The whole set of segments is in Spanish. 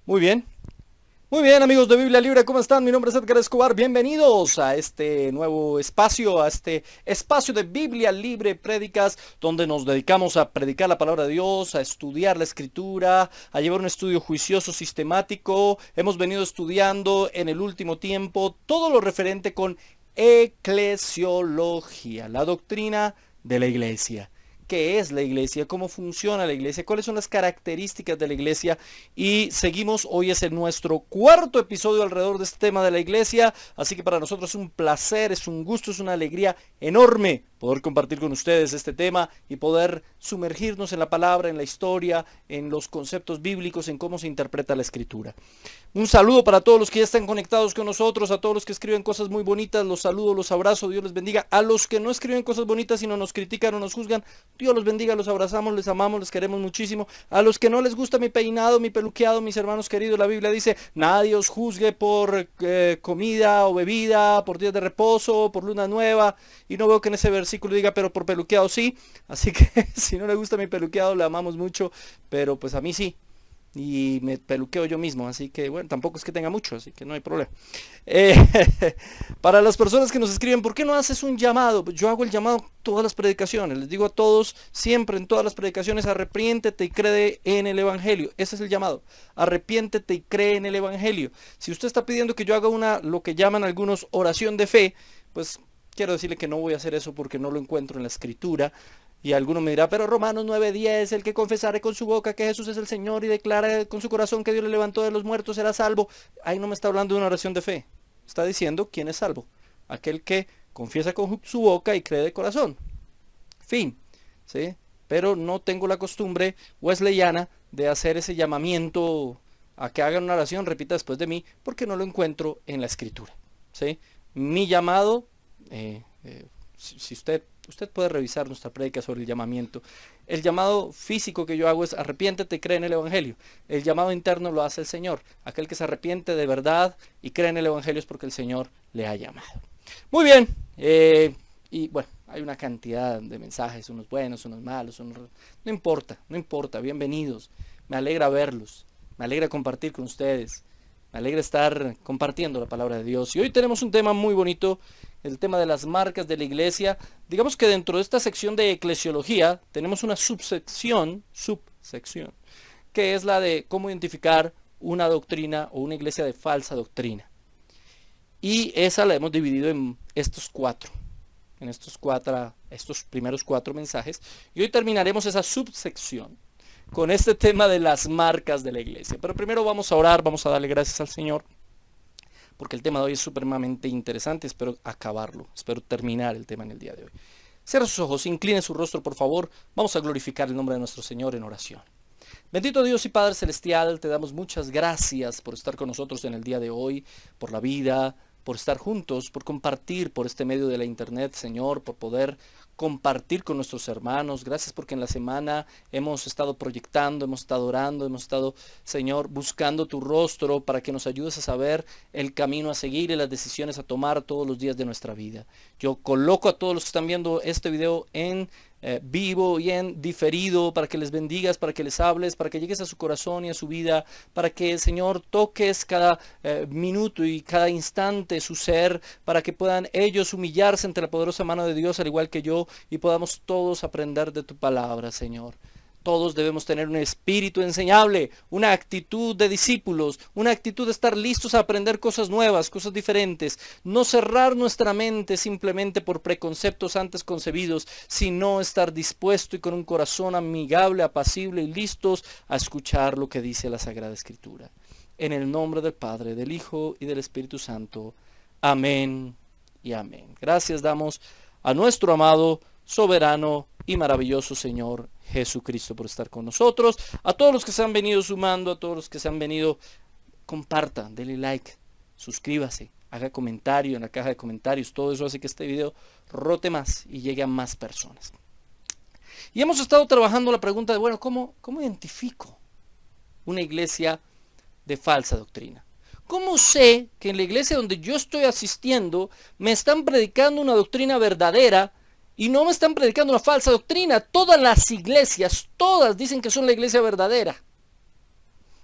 Muy bien. Muy bien, amigos de Biblia Libre, ¿cómo están? Mi nombre es Edgar Escobar. Bienvenidos a este nuevo espacio, a este espacio de Biblia Libre Prédicas, donde nos dedicamos a predicar la palabra de Dios, a estudiar la Escritura, a llevar un estudio juicioso, sistemático. Hemos venido estudiando en el último tiempo todo lo referente con eclesiología, la doctrina de la iglesia. ¿Qué es la iglesia? ¿Cómo funciona la iglesia? ¿Cuáles son las características de la iglesia? Y seguimos, hoy es nuestro cuarto episodio alrededor de este tema de la iglesia, así que para nosotros es un placer, es un gusto, es una alegría enorme poder compartir con ustedes este tema y poder sumergirnos en la palabra, en la historia, en los conceptos bíblicos, en cómo se interpreta la escritura. Un saludo para todos los que ya están conectados con nosotros, a todos los que escriben cosas muy bonitas, los saludo, los abrazo, Dios les bendiga. A los que no escriben cosas bonitas, sino nos critican o nos juzgan, Dios los bendiga, los abrazamos, les amamos, les queremos muchísimo. A los que no les gusta mi peinado, mi peluqueado, mis hermanos queridos, la Biblia dice, nadie os juzgue por comida o bebida, por días de reposo, por luna nueva. Y no veo que en ese versículo diga, pero por peluqueado sí. Así que si no le gusta mi peluqueado, le amamos mucho, pero pues a mí sí. Y me peluqueo yo mismo, así que bueno, tampoco es que tenga mucho, así que no hay problema. Eh, para las personas que nos escriben, ¿por qué no haces un llamado? Yo hago el llamado todas las predicaciones, les digo a todos, siempre en todas las predicaciones, arrepiéntete y cree en el Evangelio. Ese es el llamado, arrepiéntete y cree en el Evangelio. Si usted está pidiendo que yo haga lo que llaman algunos oración de fe, pues quiero decirle que no voy a hacer eso porque no lo encuentro en la Escritura. Y alguno me dirá, pero Romanos 9:10, el que confesare con su boca que Jesús es el Señor y declara con su corazón que Dios le levantó de los muertos será salvo. Ahí no me está hablando de una oración de fe. Está diciendo quién es salvo. Aquel que confiesa con su boca y cree de corazón. Fin. ¿Sí? Pero no tengo la costumbre wesleyana de hacer ese llamamiento a que hagan una oración, repita después de mí, porque no lo encuentro en la Escritura. ¿Sí? Mi llamado, si usted puede revisar nuestra prédica sobre el llamamiento. El llamado físico que yo hago es arrepiéntete y cree en el Evangelio. El llamado interno lo hace el Señor. Aquel que se arrepiente de verdad y cree en el Evangelio es porque el Señor le ha llamado. Muy bien. Y bueno, hay una cantidad de mensajes, unos buenos, unos malos, no importa, no importa, bienvenidos. Me alegra verlos, me alegra compartir con ustedes. Me alegra estar compartiendo la palabra de Dios. Y hoy tenemos un tema muy bonito, el tema de las marcas de la iglesia. Digamos que dentro de esta sección de eclesiología tenemos una subsección, que es la de cómo identificar una doctrina o una iglesia de falsa doctrina. Y esa la hemos dividido en estos primeros cuatro mensajes. Y hoy terminaremos esa subsección con este tema de las marcas de la iglesia. Pero primero vamos a orar, vamos a darle gracias al Señor, porque el tema de hoy es supremamente interesante. Espero acabarlo, espero terminar el tema en el día de hoy. Cierra sus ojos, incline su rostro, por favor. Vamos a glorificar el nombre de nuestro Señor en oración. Bendito Dios y Padre Celestial, te damos muchas gracias por estar con nosotros en el día de hoy, por la vida, por estar juntos, por compartir por este medio de la internet, Señor, por poder compartir con nuestros hermanos. Gracias porque en la semana hemos estado proyectando, hemos estado orando, hemos estado, Señor, buscando tu rostro para que nos ayudes a saber el camino a seguir y las decisiones a tomar todos los días de nuestra vida. Yo coloco a todos los que están viendo este video en vivo y en diferido, para que les bendigas, para que les hables, para que llegues a su corazón y a su vida, para que, Señor, toques cada minuto y cada instante su ser, para que puedan ellos humillarse ante la poderosa mano de Dios, al igual que yo, y podamos todos aprender de tu palabra, Señor. Todos debemos tener un espíritu enseñable, una actitud de discípulos, una actitud de estar listos a aprender cosas nuevas, cosas diferentes. No cerrar nuestra mente simplemente por preconceptos antes concebidos, sino estar dispuesto y con un corazón amigable, apacible y listos a escuchar lo que dice la Sagrada Escritura. En el nombre del Padre, del Hijo y del Espíritu Santo. Amén y amén. Gracias damos a nuestro amado, soberano y maravilloso Señor Jesucristo por estar con nosotros. A todos los que se han venido sumando, a todos los que se han venido, compartan, denle like, suscríbase, haga comentario en la caja de comentarios. Todo eso hace que este video rote más y llegue a más personas. Y hemos estado trabajando la pregunta de, bueno, ¿cómo identifico una iglesia de falsa doctrina? ¿Cómo sé que en la iglesia donde yo estoy asistiendo me están predicando una doctrina verdadera y no me están predicando una falsa doctrina? Todas las iglesias, todas dicen que son la iglesia verdadera.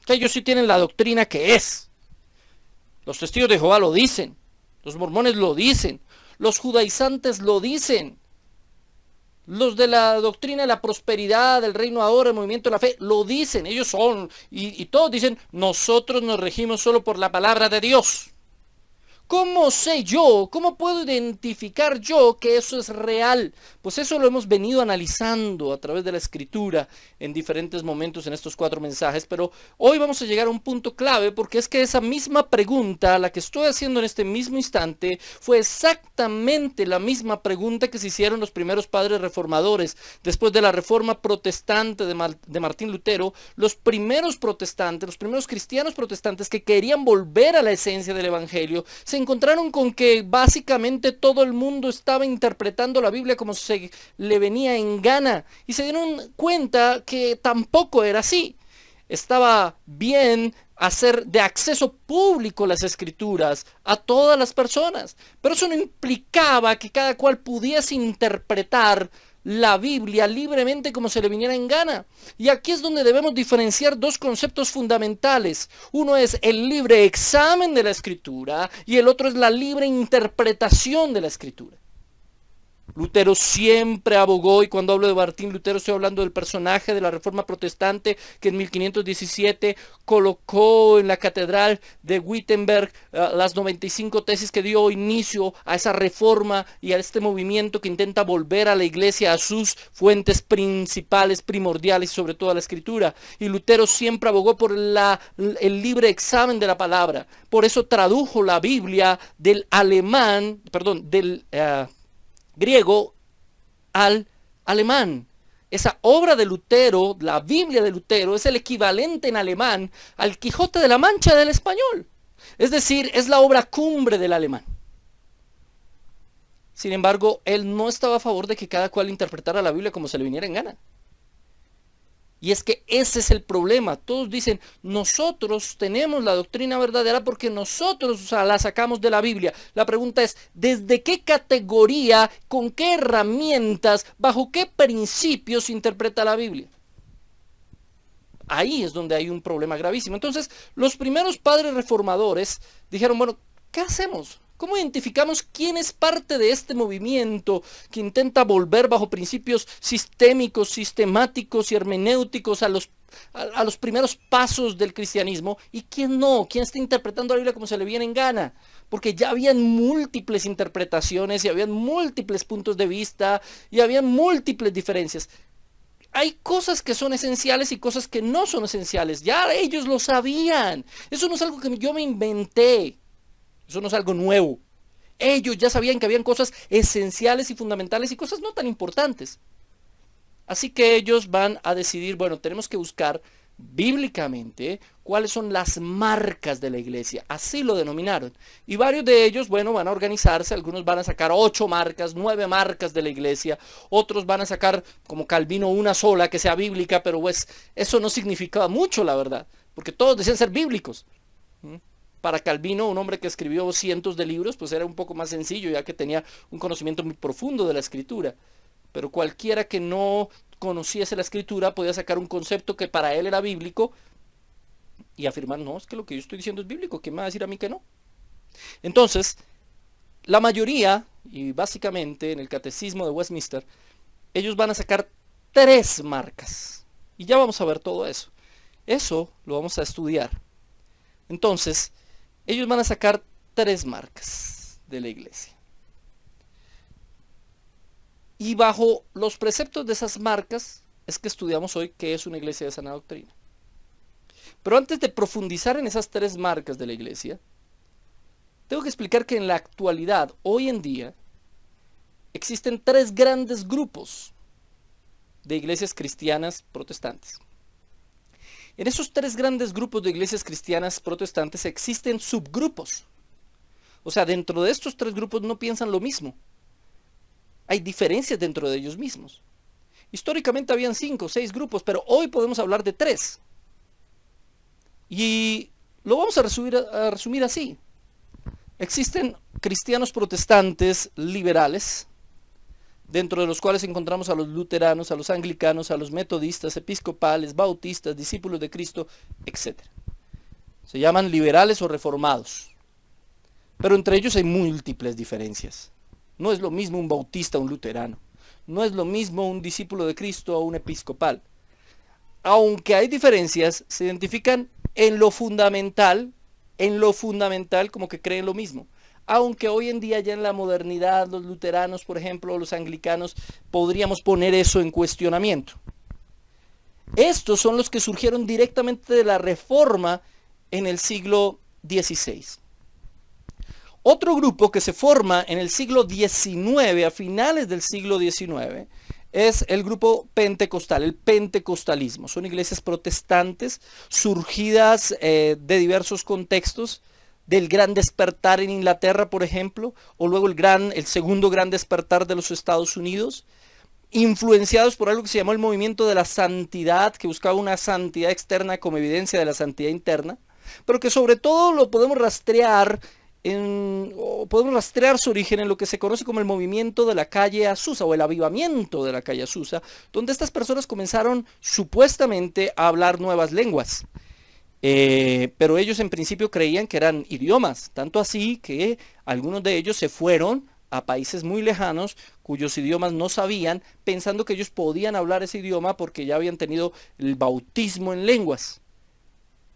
Que ellos sí tienen la doctrina que es. Los testigos de Jehová lo dicen, los mormones lo dicen, los judaizantes lo dicen, los de la doctrina de la prosperidad, del reino ahora, el movimiento de la fe, lo dicen, ellos son, y todos dicen, nosotros nos regimos solo por la palabra de Dios. ¿Cómo sé yo? ¿Cómo puedo identificar yo que eso es real? Pues eso lo hemos venido analizando a través de la escritura en diferentes momentos en estos 4 mensajes, pero hoy vamos a llegar a un punto clave porque es que esa misma pregunta, la que estoy haciendo en este mismo instante, fue exactamente la misma pregunta que se hicieron los primeros padres reformadores. Después de la reforma protestante de Martín Lutero, los primeros protestantes, los primeros cristianos protestantes que querían volver a la esencia del evangelio, se encontraron con que básicamente todo el mundo estaba interpretando la Biblia como se le venía en gana y se dieron cuenta que tampoco era así. Estaba bien hacer de acceso público las escrituras a todas las personas, pero eso no implicaba que cada cual pudiese interpretar la Biblia libremente como se le viniera en gana. Y aquí es donde debemos diferenciar 2 conceptos fundamentales. Uno es el libre examen de la escritura y el otro es la libre interpretación de la escritura. Lutero siempre abogó, y cuando hablo de Martín Lutero estoy hablando del personaje de la Reforma Protestante que en 1517 colocó en la catedral de Wittenberg las 95 tesis que dio inicio a esa reforma y a este movimiento que intenta volver a la iglesia a sus fuentes principales, primordiales y sobre todo a la escritura. Y Lutero siempre abogó por el libre examen de la palabra. Por eso tradujo la Biblia del griego al alemán. Esa obra de Lutero, la Biblia de Lutero, es el equivalente en alemán al Quijote de la Mancha del español. Es decir, es la obra cumbre del alemán. Sin embargo, él no estaba a favor de que cada cual interpretara la Biblia como se le viniera en gana. Y es que ese es el problema. Todos dicen, nosotros tenemos la doctrina verdadera porque nosotros la sacamos de la Biblia. La pregunta es, ¿desde qué categoría, con qué herramientas, bajo qué principios se interpreta la Biblia? Ahí es donde hay un problema gravísimo. Entonces, los primeros padres reformadores dijeron, bueno, ¿qué hacemos? ¿Cómo identificamos quién es parte de este movimiento que intenta volver bajo principios sistémicos, sistemáticos y hermenéuticos a los primeros pasos del cristianismo y quién no? ¿Quién está interpretando la Biblia como se le viene en gana? Porque ya habían múltiples interpretaciones y habían múltiples puntos de vista y habían múltiples diferencias. Hay cosas que son esenciales y cosas que no son esenciales. Ya ellos lo sabían. Eso no es algo que yo me inventé. Eso no es algo nuevo. Ellos ya sabían que habían cosas esenciales y fundamentales y cosas no tan importantes. Así que ellos van a decidir, bueno, tenemos que buscar bíblicamente cuáles son las marcas de la iglesia. Así lo denominaron. Y varios de ellos, bueno, van a organizarse. Algunos van a sacar 8 marcas, 9 marcas de la iglesia. Otros van a sacar, como Calvino, una sola que sea bíblica, pero pues eso no significaba mucho, la verdad. Porque todos decían ser bíblicos. Para Calvino, un hombre que escribió cientos de libros, pues era un poco más sencillo, ya que tenía un conocimiento muy profundo de la escritura. Pero cualquiera que no conociese la escritura podía sacar un concepto que para él era bíblico y afirmar, no, es que lo que yo estoy diciendo es bíblico, ¿quién me va a decir a mí que no? Entonces, la mayoría, y básicamente en el catecismo de Westminster, ellos van a sacar 3 marcas. Y ya vamos a ver todo eso. Eso lo vamos a estudiar. Entonces, ellos van a sacar 3 marcas de la iglesia. Y bajo los preceptos de esas marcas es que estudiamos hoy qué es una iglesia de sana doctrina. Pero antes de profundizar en esas 3 marcas de la iglesia, tengo que explicar que en la actualidad, hoy en día, existen 3 grandes grupos de iglesias cristianas protestantes. En esos 3 grandes grupos de iglesias cristianas protestantes existen subgrupos. O sea, dentro de estos 3 grupos no piensan lo mismo. Hay diferencias dentro de ellos mismos. Históricamente habían 5 o 6 grupos, pero hoy podemos hablar de 3. Y lo vamos a resumir así. Existen cristianos protestantes liberales, dentro de los cuales encontramos a los luteranos, a los anglicanos, a los metodistas, episcopales, bautistas, discípulos de Cristo, etc. Se llaman liberales o reformados. Pero entre ellos hay múltiples diferencias. No es lo mismo un bautista a un luterano. No es lo mismo un discípulo de Cristo a un episcopal. Aunque hay diferencias, se identifican en lo fundamental como que creen lo mismo. Aunque hoy en día ya en la modernidad los luteranos, por ejemplo, los anglicanos, podríamos poner eso en cuestionamiento. Estos son los que surgieron directamente de la Reforma en el siglo XVI. Otro grupo que se forma en el siglo XIX, a finales del siglo XIX, es el grupo pentecostal, el pentecostalismo. Son iglesias protestantes surgidas de diversos contextos, del gran despertar en Inglaterra, por ejemplo, o luego el segundo gran despertar de los Estados Unidos, influenciados por algo que se llamó el movimiento de la santidad, que buscaba una santidad externa como evidencia de la santidad interna, pero que sobre todo lo podemos rastrear su origen en lo que se conoce como el movimiento de la calle Azusa o el avivamiento de la calle Azusa, donde estas personas comenzaron supuestamente a hablar nuevas lenguas. Pero ellos en principio creían que eran idiomas, tanto así que algunos de ellos se fueron a países muy lejanos cuyos idiomas no sabían, pensando que ellos podían hablar ese idioma porque ya habían tenido el bautismo en lenguas.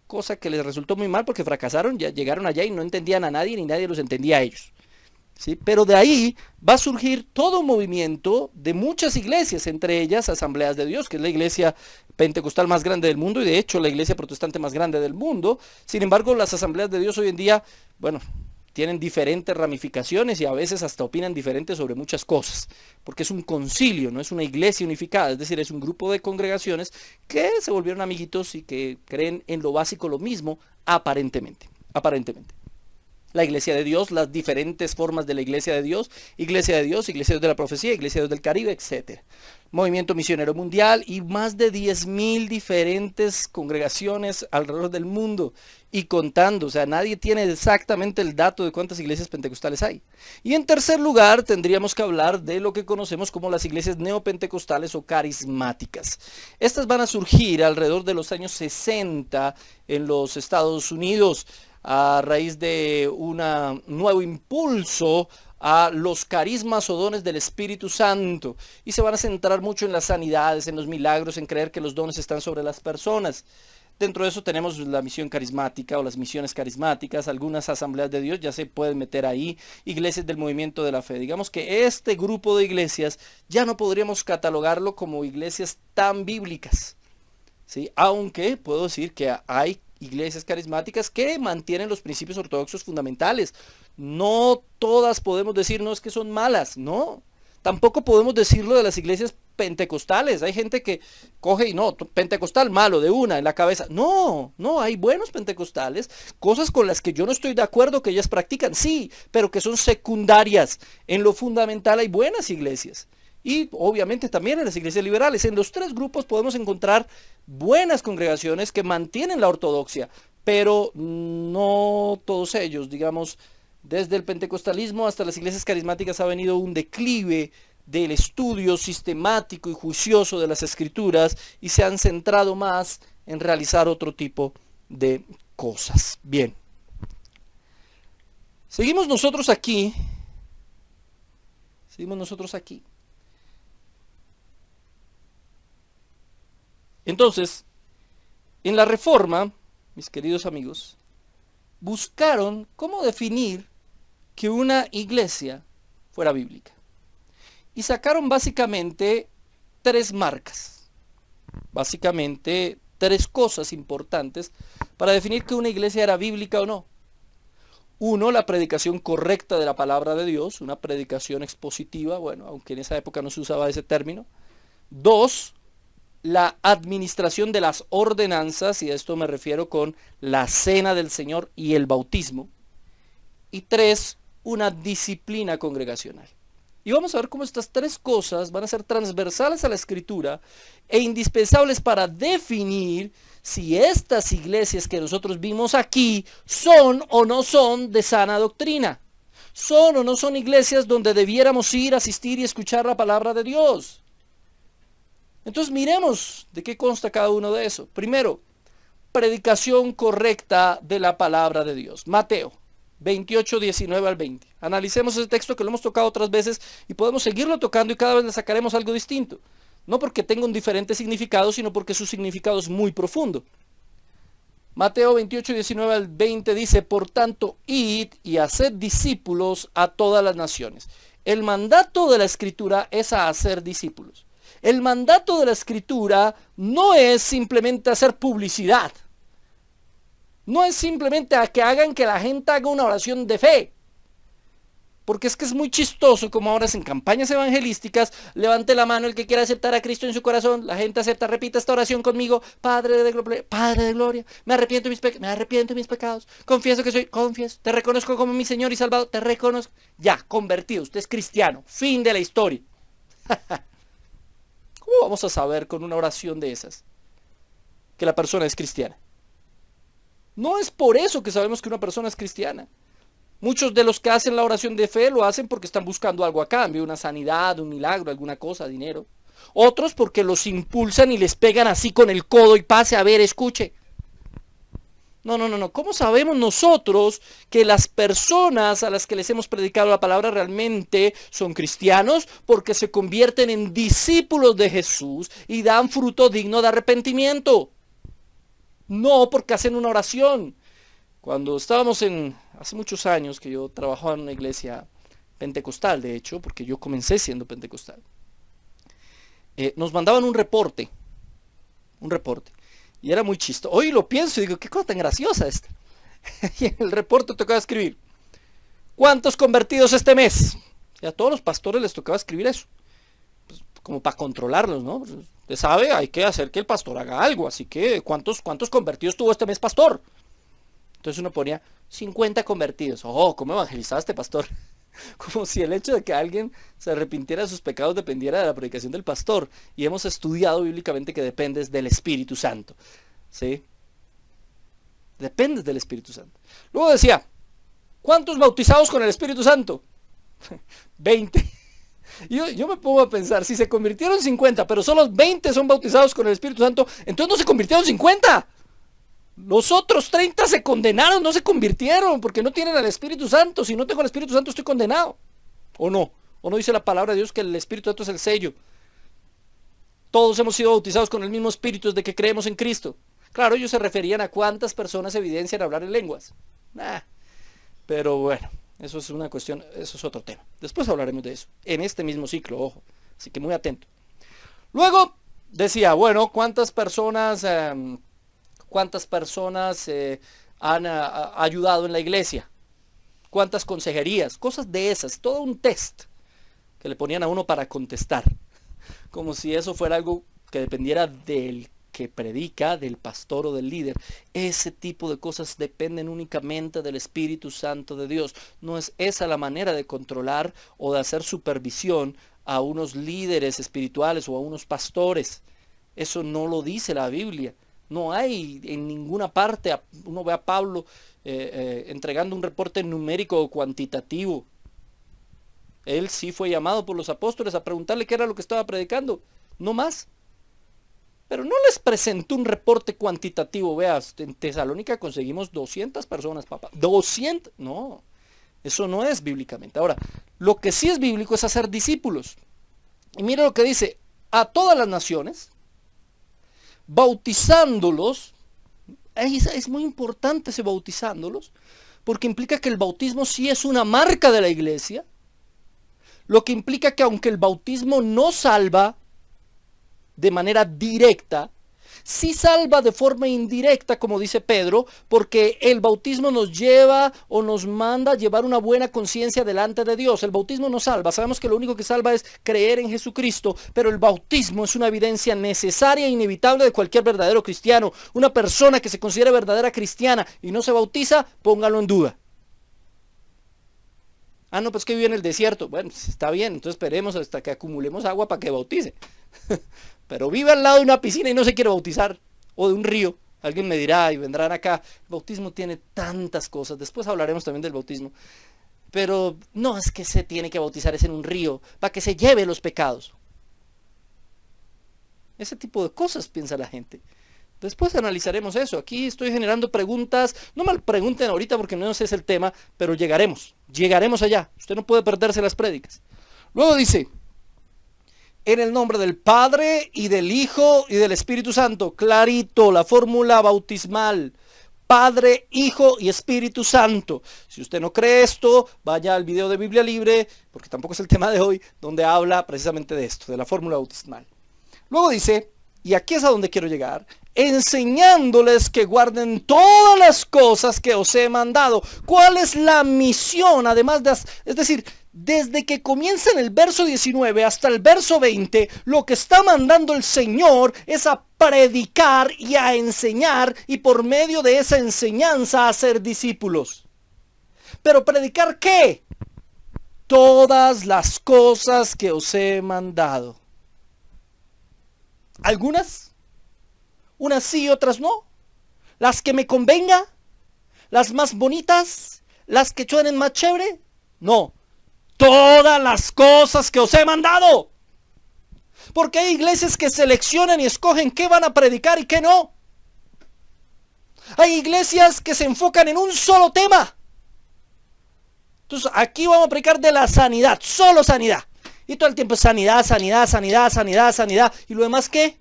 Cosa que les resultó muy mal porque fracasaron, ya llegaron allá y no entendían a nadie ni nadie los entendía a ellos. ¿Sí? Pero de ahí va a surgir todo un movimiento de muchas iglesias, entre ellas Asambleas de Dios, que es la iglesia pentecostal más grande del mundo y de hecho la iglesia protestante más grande del mundo. Sin embargo, las Asambleas de Dios hoy en día, bueno, tienen diferentes ramificaciones y a veces hasta opinan diferentes sobre muchas cosas, porque es un concilio, no es una iglesia unificada, es decir, es un grupo de congregaciones que se volvieron amiguitos y que creen en lo básico lo mismo, aparentemente. La iglesia de Dios, las diferentes formas de la iglesia de Dios, iglesia de Dios de la profecía, iglesia de Dios del Caribe, etc. Movimiento misionero mundial y más de 10.000 diferentes congregaciones alrededor del mundo y contando, o sea, nadie tiene exactamente el dato de cuántas iglesias pentecostales hay. Y en tercer lugar tendríamos que hablar de lo que conocemos como las iglesias neopentecostales o carismáticas. Estas van a surgir alrededor de los años 60 en los Estados Unidos, a raíz de un nuevo impulso a los carismas o dones del Espíritu Santo, y se van a centrar mucho en las sanidades, en los milagros, en creer que los dones están sobre las personas. Dentro de eso tenemos la misión carismática o las misiones carismáticas, algunas Asambleas de Dios ya se pueden meter ahí, iglesias del movimiento de la fe. Digamos que este grupo de iglesias ya no podríamos catalogarlo como iglesias tan bíblicas, ¿sí? Aunque puedo decir que hay iglesias carismáticas que mantienen los principios ortodoxos fundamentales. No todas podemos decir, no, es que son malas, no. Tampoco podemos decirlo de las iglesias pentecostales. Hay gente que coge y no, pentecostal malo de una en la cabeza. No, hay buenos pentecostales, cosas con las que yo no estoy de acuerdo que ellas practican, sí, pero que son secundarias. En lo fundamental hay buenas iglesias. Y obviamente también en las iglesias liberales. En los tres grupos podemos encontrar buenas congregaciones que mantienen la ortodoxia, pero no todos ellos. Digamos, desde el pentecostalismo hasta las iglesias carismáticas ha venido un declive del estudio sistemático y juicioso de las escrituras y se han centrado más en realizar otro tipo de cosas. Bien. Seguimos nosotros aquí. Entonces, en la Reforma, mis queridos amigos, buscaron cómo definir que una iglesia fuera bíblica. Y sacaron básicamente tres marcas, básicamente tres cosas importantes para definir que una iglesia era bíblica o no. Uno, la predicación correcta de la palabra de Dios, una predicación expositiva, bueno, aunque en esa época no se usaba ese término. Dos, la administración de las ordenanzas, y a esto me refiero con la cena del Señor y el bautismo. Y tres, una disciplina congregacional. Y vamos a ver cómo estas tres cosas van a ser transversales a la Escritura e indispensables para definir si estas iglesias que nosotros vimos aquí son o no son de sana doctrina. Son o no son iglesias donde debiéramos ir, asistir y escuchar la palabra de Dios. Entonces miremos de qué consta cada uno de eso. Primero, predicación correcta de la palabra de Dios. Mateo 28, 19 al 20. Analicemos ese texto que lo hemos tocado otras veces y podemos seguirlo tocando y cada vez le sacaremos algo distinto. No porque tenga un diferente significado, sino porque su significado es muy profundo. Mateo 28, 19 al 20 dice: por tanto, id y haced discípulos a todas las naciones. El mandato de la Escritura es a hacer discípulos. El mandato de la Escritura no es simplemente hacer publicidad. No es simplemente a que hagan que la gente haga una oración de fe. Porque es que es muy chistoso como ahora en campañas evangelísticas, levante la mano el que quiera aceptar a Cristo en su corazón, la gente acepta, repita esta oración conmigo: Padre de gloria, me arrepiento de mis pecados, confieso, te reconozco como mi Señor y Salvador, te reconozco, ya, convertido, usted es cristiano, fin de la historia. ¿Cómo vamos a saber con una oración de esas que la persona es cristiana? No es por eso que sabemos que una persona es cristiana. Muchos de los que hacen la oración de fe lo hacen porque están buscando algo a cambio, una sanidad, un milagro, alguna cosa, dinero. Otros porque los impulsan y les pegan así con el codo y pase, a ver, escuche. No. ¿Cómo sabemos nosotros que las personas a las que les hemos predicado la palabra realmente son cristianos? Porque se convierten en discípulos de Jesús y dan fruto digno de arrepentimiento. No porque hacen una oración. Cuando estábamos hace muchos años que yo trabajaba en una iglesia pentecostal, de hecho, porque yo comencé siendo pentecostal, nos mandaban un reporte, y era muy chistoso. Hoy lo pienso y digo, qué cosa tan graciosa esta. Y en el reporte tocaba escribir: ¿cuántos convertidos este mes? Y a todos los pastores les tocaba escribir eso, pues, como para controlarlos, ¿no? Pues, usted sabe, hay que hacer que el pastor haga algo, así que ¿cuántos convertidos tuvo este mes, pastor? Entonces uno ponía 50 convertidos. Oh, ¿cómo evangelizaba este pastor? Como si el hecho de que alguien se arrepintiera de sus pecados dependiera de la predicación del pastor. Y hemos estudiado bíblicamente que dependes del Espíritu Santo. ¿Sí? Dependes del Espíritu Santo. Luego decía: ¿cuántos bautizados con el Espíritu Santo? 20. Y yo me pongo a pensar, si se convirtieron 50, pero solo 20 son bautizados con el Espíritu Santo, entonces no se convirtieron 50. Los otros 30 se condenaron, no se convirtieron, porque no tienen al Espíritu Santo. Si no tengo el Espíritu Santo, estoy condenado. ¿O no? ¿O no dice la palabra de Dios que el Espíritu Santo es el sello? Todos hemos sido bautizados con el mismo Espíritu desde que creemos en Cristo. Claro, ellos se referían a cuántas personas evidencian hablar en lenguas. Pero bueno, eso es una cuestión, eso es otro tema. Después hablaremos de eso, en este mismo ciclo, ojo. Así que muy atento. Luego decía, bueno, ¿cuántas personas han ayudado en la iglesia? ¿Cuántas consejerías? Cosas de esas, todo un test que le ponían a uno para contestar, como si eso fuera algo que dependiera del que predica, del pastor o del líder. Ese tipo de cosas dependen únicamente del Espíritu Santo de Dios. No es esa la manera de controlar o de hacer supervisión a unos líderes espirituales o a unos pastores. Eso no lo dice la Biblia. No hay en ninguna parte, uno ve a Pablo entregando un reporte numérico o cuantitativo. Él sí fue llamado por los apóstoles a preguntarle qué era lo que estaba predicando, no más. Pero no les presentó un reporte cuantitativo. Veas, en Tesalónica conseguimos 200 personas, papá. 200, no, eso no es bíblicamente. Ahora, lo que sí es bíblico es hacer discípulos. Y mira lo que dice: a todas las naciones, bautizándolos. Es muy importante ese bautizándolos, porque implica que el bautismo sí es una marca de la iglesia, lo que implica que aunque el bautismo no salva de manera directa, sí salva de forma indirecta, como dice Pedro, porque el bautismo nos lleva o nos manda a llevar una buena conciencia delante de Dios. El bautismo no salva, sabemos que lo único que salva es creer en Jesucristo, pero el bautismo es una evidencia necesaria e inevitable de cualquier verdadero cristiano. Una persona que se considera verdadera cristiana y no se bautiza, póngalo en duda. No, pues que vive en el desierto. Bueno, está bien, entonces esperemos hasta que acumulemos agua para que bautice. Pero vive al lado de una piscina y no se quiere bautizar, o de un río. Alguien me dirá y vendrán acá. El bautismo tiene tantas cosas. Después hablaremos también del bautismo. Pero no es que se tiene que bautizar en un río para que se lleve los pecados. Ese tipo de cosas piensa la gente. Después analizaremos eso. Aquí estoy generando preguntas. No me pregunten ahorita porque no ese es el tema, pero llegaremos allá. Usted no puede perderse las prédicas. Luego dice, en el nombre del Padre y del Hijo y del Espíritu Santo. Clarito, la fórmula bautismal. Padre, Hijo y Espíritu Santo. Si usted no cree esto, vaya al video de Biblia Libre, porque tampoco es el tema de hoy, donde habla precisamente de esto, de la fórmula bautismal. Luego dice, y aquí es a donde quiero llegar, enseñándoles que guarden todas las cosas que os he mandado. ¿Cuál es la misión? Además de, es decir, desde que comienza en el verso 19 hasta el verso 20, lo que está mandando el Señor es a predicar y a enseñar, y por medio de esa enseñanza a ser discípulos. ¿Pero predicar qué? Todas las cosas que os he mandado. ¿Algunas? Unas sí y otras no. Las que me convenga, las más bonitas, las que suenen más chévere. No. Todas las cosas que os he mandado. Porque hay iglesias que seleccionan y escogen qué van a predicar y qué no. Hay iglesias que se enfocan en un solo tema. Entonces aquí vamos a predicar de la sanidad, solo sanidad. Y todo el tiempo es sanidad, sanidad, sanidad, sanidad, sanidad. ¿Y lo demás qué?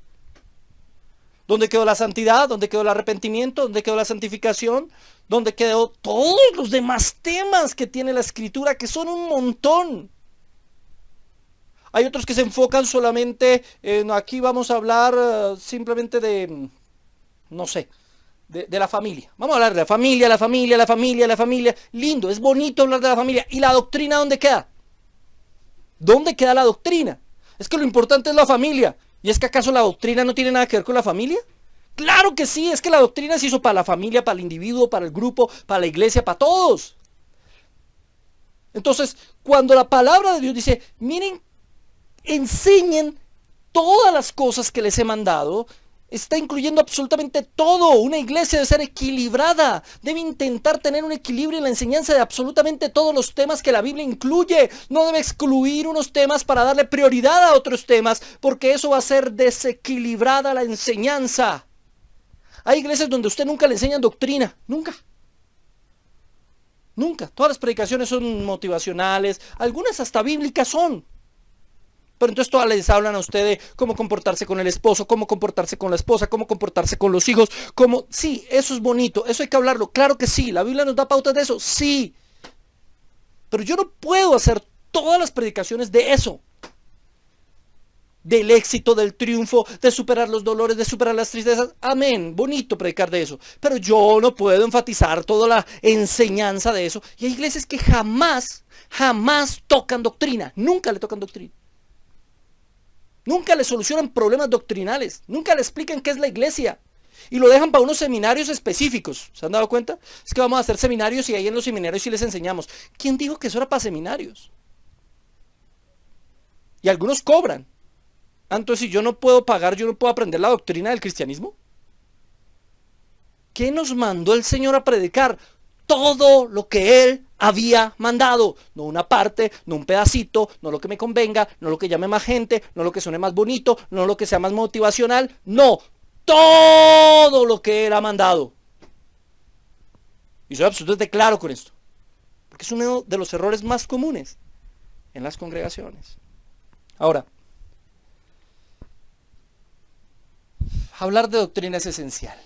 ¿Dónde quedó la santidad? ¿Dónde quedó el arrepentimiento? ¿Dónde quedó la santificación? ¿Dónde quedó todos los demás temas que tiene la Escritura, que son un montón? Hay otros que se enfocan solamente en, aquí vamos a hablar simplemente de, no sé, de la familia. Vamos a hablar de la familia, la familia, la familia, la familia. Lindo, es bonito hablar de la familia. ¿Y la doctrina dónde queda? ¿Dónde queda la doctrina? Es que lo importante es la familia. ¿Y es que acaso la doctrina no tiene nada que ver con la familia? Claro que sí, es que la doctrina se hizo para la familia, para el individuo, para el grupo, para la iglesia, para todos. Entonces, cuando la palabra de Dios dice, miren, enseñen todas las cosas que les he mandado, está incluyendo absolutamente todo. Una iglesia debe ser equilibrada, debe intentar tener un equilibrio en la enseñanza de absolutamente todos los temas que la Biblia incluye. No debe excluir unos temas para darle prioridad a otros temas, porque eso va a ser desequilibrada la enseñanza. Hay iglesias donde usted nunca le enseñan doctrina, nunca. Nunca. Todas las predicaciones son motivacionales, algunas hasta bíblicas son. Pero entonces todas les hablan a usted de cómo comportarse con el esposo, cómo comportarse con la esposa, cómo comportarse con los hijos, cómo... Sí, eso es bonito, eso hay que hablarlo, claro que sí, la Biblia nos da pautas de eso, sí. Pero yo no puedo hacer todas las predicaciones de eso. Del éxito, del triunfo, de superar los dolores, de superar las tristezas. Amén, bonito predicar de eso. Pero yo no puedo enfatizar toda la enseñanza de eso. Y hay iglesias que jamás tocan doctrina, nunca le tocan doctrina. Nunca le solucionan problemas doctrinales. Nunca le explican qué es la iglesia. Y lo dejan para unos seminarios específicos. ¿Se han dado cuenta? Es que vamos a hacer seminarios y ahí en los seminarios sí les enseñamos. ¿Quién dijo que eso era para seminarios? Y algunos cobran. Entonces, si yo no puedo pagar, yo no puedo aprender la doctrina del cristianismo. ¿Qué nos mandó el Señor a predicar? Todo lo que Él había mandado, no una parte, no un pedacito, no lo que me convenga, no lo que llame más gente, no lo que suene más bonito, no lo que sea más motivacional, no, todo lo que Él ha mandado. Y soy absolutamente claro con esto, porque es uno de los errores más comunes en las congregaciones. Ahora, hablar de doctrina es esencial.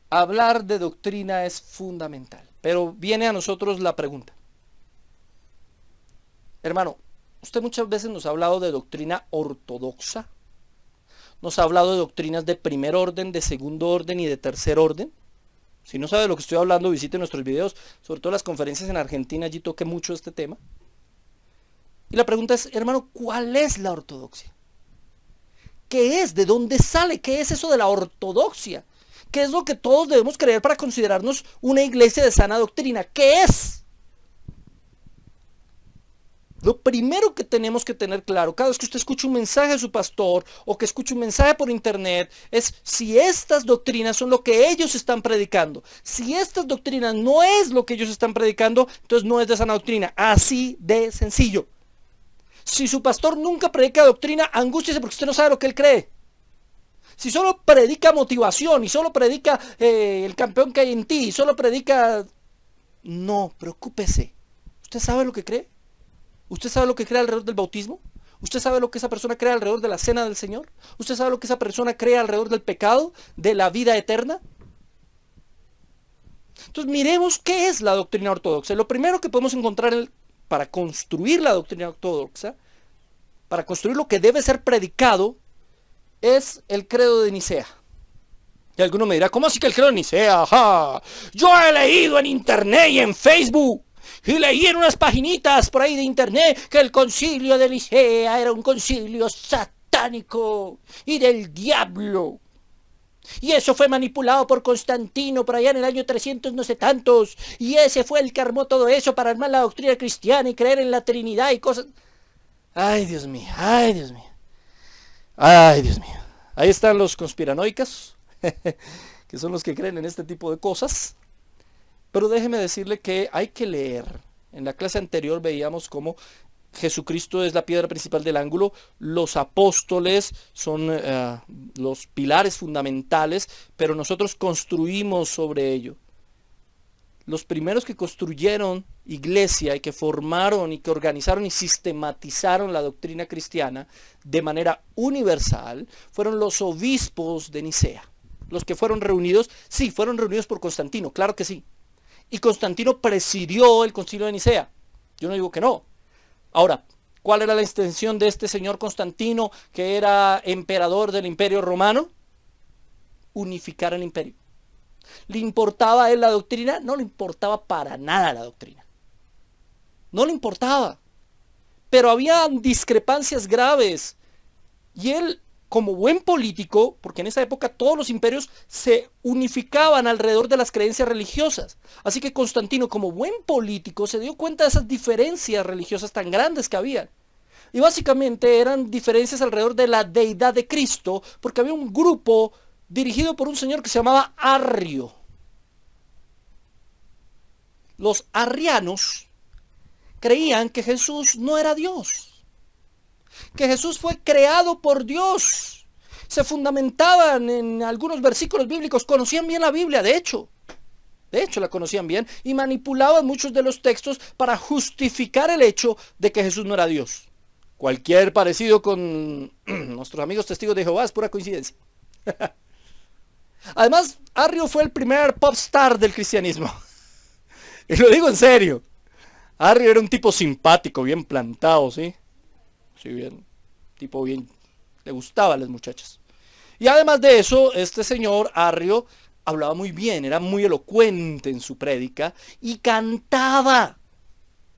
Hablar de doctrina es fundamental. Pero viene a nosotros la pregunta. Hermano, usted muchas veces nos ha hablado de doctrina ortodoxa. Nos ha hablado de doctrinas de primer orden, de segundo orden y de tercer orden. Si no sabe de lo que estoy hablando, visite nuestros videos, sobre todo las conferencias en Argentina, allí toqué mucho este tema. Y la pregunta es, hermano, ¿cuál es la ortodoxia? ¿Qué es? ¿De dónde sale? ¿Qué es eso de la ortodoxia? ¿Qué es lo que todos debemos creer para considerarnos una iglesia de sana doctrina? ¿Qué es? Lo primero que tenemos que tener claro, cada vez que usted escucha un mensaje de su pastor o que escuche un mensaje por internet, es si estas doctrinas son lo que ellos están predicando. Si estas doctrinas no es lo que ellos están predicando, entonces no es de sana doctrina. Así de sencillo. Si su pastor nunca predica doctrina, angústiese porque usted no sabe lo que él cree. Si solo predica motivación y solo predica el campeón que hay en ti, y solo predica... No, preocúpese. ¿Usted sabe lo que cree? ¿Usted sabe lo que cree alrededor del bautismo? ¿Usted sabe lo que esa persona cree alrededor de la cena del Señor? ¿Usted sabe lo que esa persona cree alrededor del pecado, de la vida eterna? Entonces miremos qué es la doctrina ortodoxa. Lo primero que podemos encontrar para construir la doctrina ortodoxa, para construir lo que debe ser predicado, es el credo de Nicea. Y alguno me dirá, ¿cómo así que el credo de Nicea? ¡Ajá! Yo he leído en internet y en Facebook, y leí en unas paginitas por ahí de internet, que el concilio de Nicea era un concilio satánico y del diablo. Y eso fue manipulado por Constantino por allá en el año 300 no sé tantos. Y ese fue el que armó todo eso para armar la doctrina cristiana y creer en la Trinidad y cosas. Ay, Dios mío, ay, Dios mío. Ay, Dios mío. Ahí están los conspiranoicos, que son los que creen en este tipo de cosas. Pero déjeme decirle que hay que leer. En la clase anterior veíamos cómo Jesucristo es la piedra principal del ángulo, los apóstoles son los pilares fundamentales, pero nosotros construimos sobre ello. Los primeros que construyeron iglesia y que formaron y que organizaron y sistematizaron la doctrina cristiana de manera universal fueron los obispos de Nicea. Los que fueron reunidos, sí, fueron reunidos por Constantino, claro que sí. Y Constantino presidió el concilio de Nicea. Yo no digo que no. Ahora, ¿cuál era la intención de este señor Constantino, que era emperador del Imperio Romano? Unificar el imperio. ¿Le importaba a él la doctrina? No le importaba para nada la doctrina. No le importaba. Pero había discrepancias graves. Y él, como buen político, porque en esa época todos los imperios se unificaban alrededor de las creencias religiosas. Así que Constantino, como buen político, se dio cuenta de esas diferencias religiosas tan grandes que había. Y básicamente eran diferencias alrededor de la deidad de Cristo, porque había un grupo dirigido por un señor que se llamaba Arrio. Los arrianos creían que Jesús no era Dios, que Jesús fue creado por Dios. Se fundamentaban en algunos versículos bíblicos, conocían bien la Biblia, de hecho la conocían bien, y manipulaban muchos de los textos para justificar el hecho de que Jesús no era Dios. Cualquier parecido con nuestros amigos testigos de Jehová es pura coincidencia. Además, Arrio fue el primer pop star del cristianismo. Y lo digo en serio. Arrio era un tipo simpático, bien plantado, ¿sí? Sí, bien, tipo bien, le gustaban las muchachas. Y además de eso, este señor Arrio hablaba muy bien, era muy elocuente en su prédica y cantaba.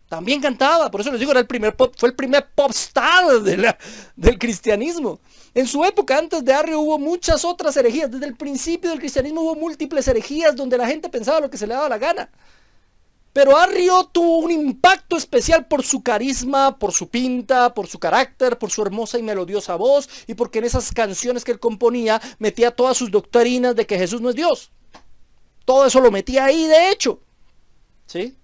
También cantaba, por eso les digo, fue el primer pop star del cristianismo. En su época, antes de Arrio, hubo muchas otras herejías. Desde el principio del cristianismo hubo múltiples herejías donde la gente pensaba lo que se le daba la gana. Pero Arrio tuvo un impacto especial por su carisma, por su pinta, por su carácter, por su hermosa y melodiosa voz y porque en esas canciones que él componía metía todas sus doctrinas de que Jesús no es Dios. Todo eso lo metía ahí, de hecho. ¿Sí?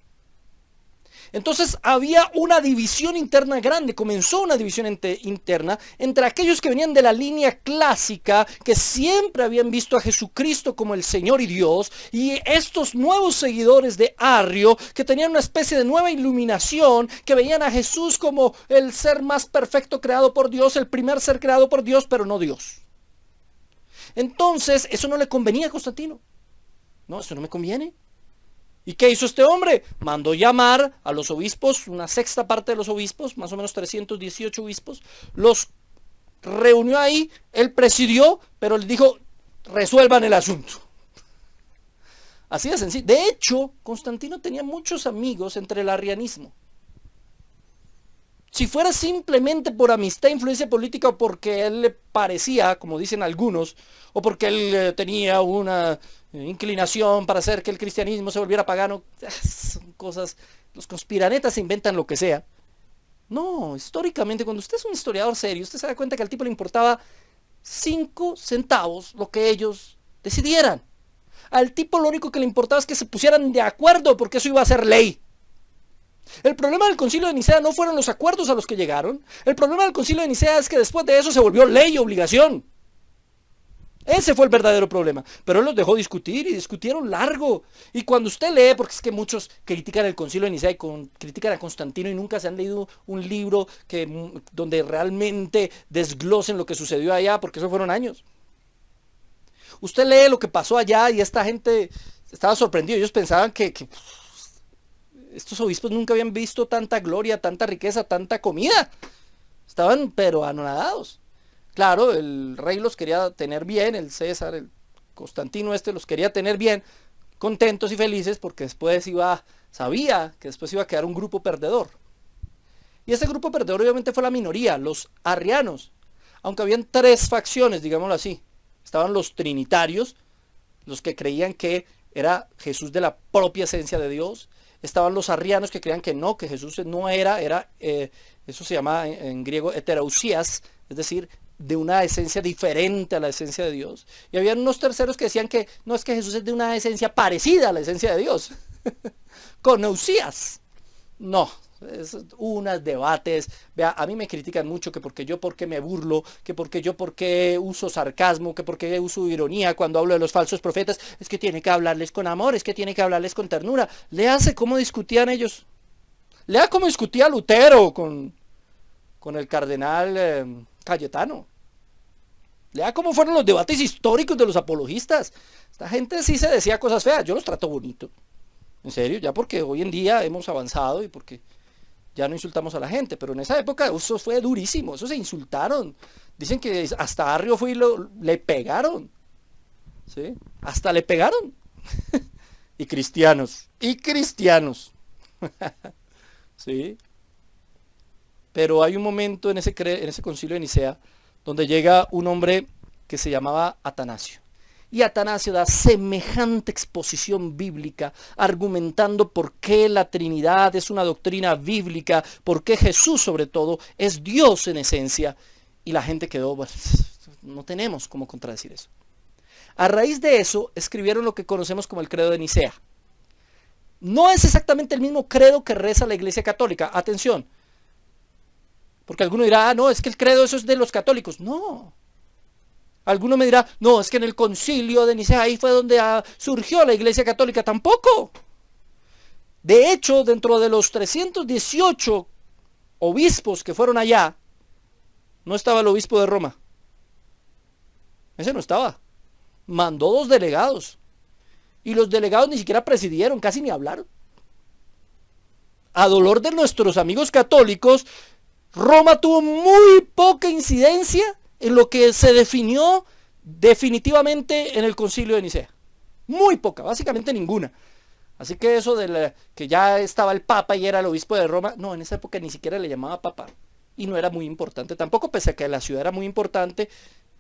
Entonces había una división interna grande, comenzó una división interna entre aquellos que venían de la línea clásica, que siempre habían visto a Jesucristo como el Señor y Dios, y estos nuevos seguidores de Arrio, que tenían una especie de nueva iluminación, que veían a Jesús como el ser más perfecto creado por Dios, el primer ser creado por Dios, pero no Dios. Entonces, eso no le convenía a Constantino. No, eso no me conviene. ¿Y qué hizo este hombre? Mandó llamar a los obispos, una sexta parte de los obispos, más o menos 318 obispos, los reunió ahí, él presidió, pero le dijo, resuelvan el asunto. Así de sencillo. De hecho, Constantino tenía muchos amigos entre el arrianismo. Si fuera simplemente por amistad, influencia política o porque él le parecía, como dicen algunos, o porque él tenía una inclinación para hacer que el cristianismo se volviera pagano, son cosas, los conspiranetas se inventan lo que sea. No, históricamente, cuando usted es un historiador serio, usted se da cuenta que al tipo le importaba 5 centavos lo que ellos decidieran. Al tipo lo único que le importaba es que se pusieran de acuerdo, porque eso iba a ser ley. El problema del concilio de Nicea no fueron los acuerdos a los que llegaron. El problema del concilio de Nicea es que después de eso se volvió ley y obligación. Ese fue el verdadero problema. Pero él los dejó discutir y discutieron largo. Y cuando usted lee, porque es que muchos critican el Concilio de Nicea y critican a Constantino y nunca se han leído un libro donde realmente desglosen lo que sucedió allá, porque eso fueron años. Usted lee lo que pasó allá y esta gente estaba sorprendida. Ellos pensaban que estos obispos nunca habían visto tanta gloria, tanta riqueza, tanta comida. Estaban pero anonadados. Claro, el rey los quería tener bien, el César, el Constantino los quería tener bien, contentos y felices, porque después sabía que después iba a quedar un grupo perdedor. Y ese grupo perdedor obviamente fue la minoría, los arrianos. Aunque habían tres facciones, digámoslo así. Estaban los trinitarios, los que creían que era Jesús de la propia esencia de Dios. Estaban los arrianos que creían que no, que Jesús no era eso se llama en griego heterousías, es decir, de una esencia diferente a la esencia de Dios. Y había unos terceros que decían que no, es que Jesús es de una esencia parecida a la esencia de Dios. Conousías. No, es unos debates. Vea, a mí me critican mucho que porque yo porque me burlo, que porque yo porque uso sarcasmo, que porque uso ironía cuando hablo de los falsos profetas. Es que tiene que hablarles con amor, es que tiene que hablarles con ternura. Léase cómo discutían ellos. Lea cómo discutía Lutero con el cardenal Cayetano. Lea cómo fueron los debates históricos de los apologistas. Esta gente sí se decía cosas feas. Yo los trato bonito. En serio, ya porque hoy en día hemos avanzado y porque ya no insultamos a la gente. Pero en esa época eso fue durísimo. Eso se insultaron. Dicen que hasta Arrio fue y le pegaron. ¿Sí? Hasta le pegaron. Y cristianos. ¿Sí? Pero hay un momento en ese concilio de Nicea donde llega un hombre que se llamaba Atanasio. Y Atanasio da semejante exposición bíblica, argumentando por qué la Trinidad es una doctrina bíblica, por qué Jesús sobre todo es Dios en esencia. Y la gente quedó, pues, no tenemos cómo contradecir eso. A raíz de eso escribieron lo que conocemos como el credo de Nicea. No es exactamente el mismo credo que reza la Iglesia Católica. Atención. Porque alguno dirá, no, es que el credo eso es de los católicos. No. Alguno me dirá, no, es que en el concilio de Nicea ahí fue donde surgió la Iglesia Católica. Tampoco. De hecho, dentro de los 318 obispos que fueron allá, no estaba el obispo de Roma. Ese no estaba. Mandó 2 delegados. Y los delegados ni siquiera presidieron, casi ni hablaron. A dolor de nuestros amigos católicos, Roma tuvo muy poca incidencia en lo que se definió definitivamente en el concilio de Nicea. Muy poca, básicamente ninguna. Así que eso de que ya estaba el Papa y era el obispo de Roma, no, en esa época ni siquiera le llamaba Papa. Y no era muy importante tampoco, pese a que la ciudad era muy importante,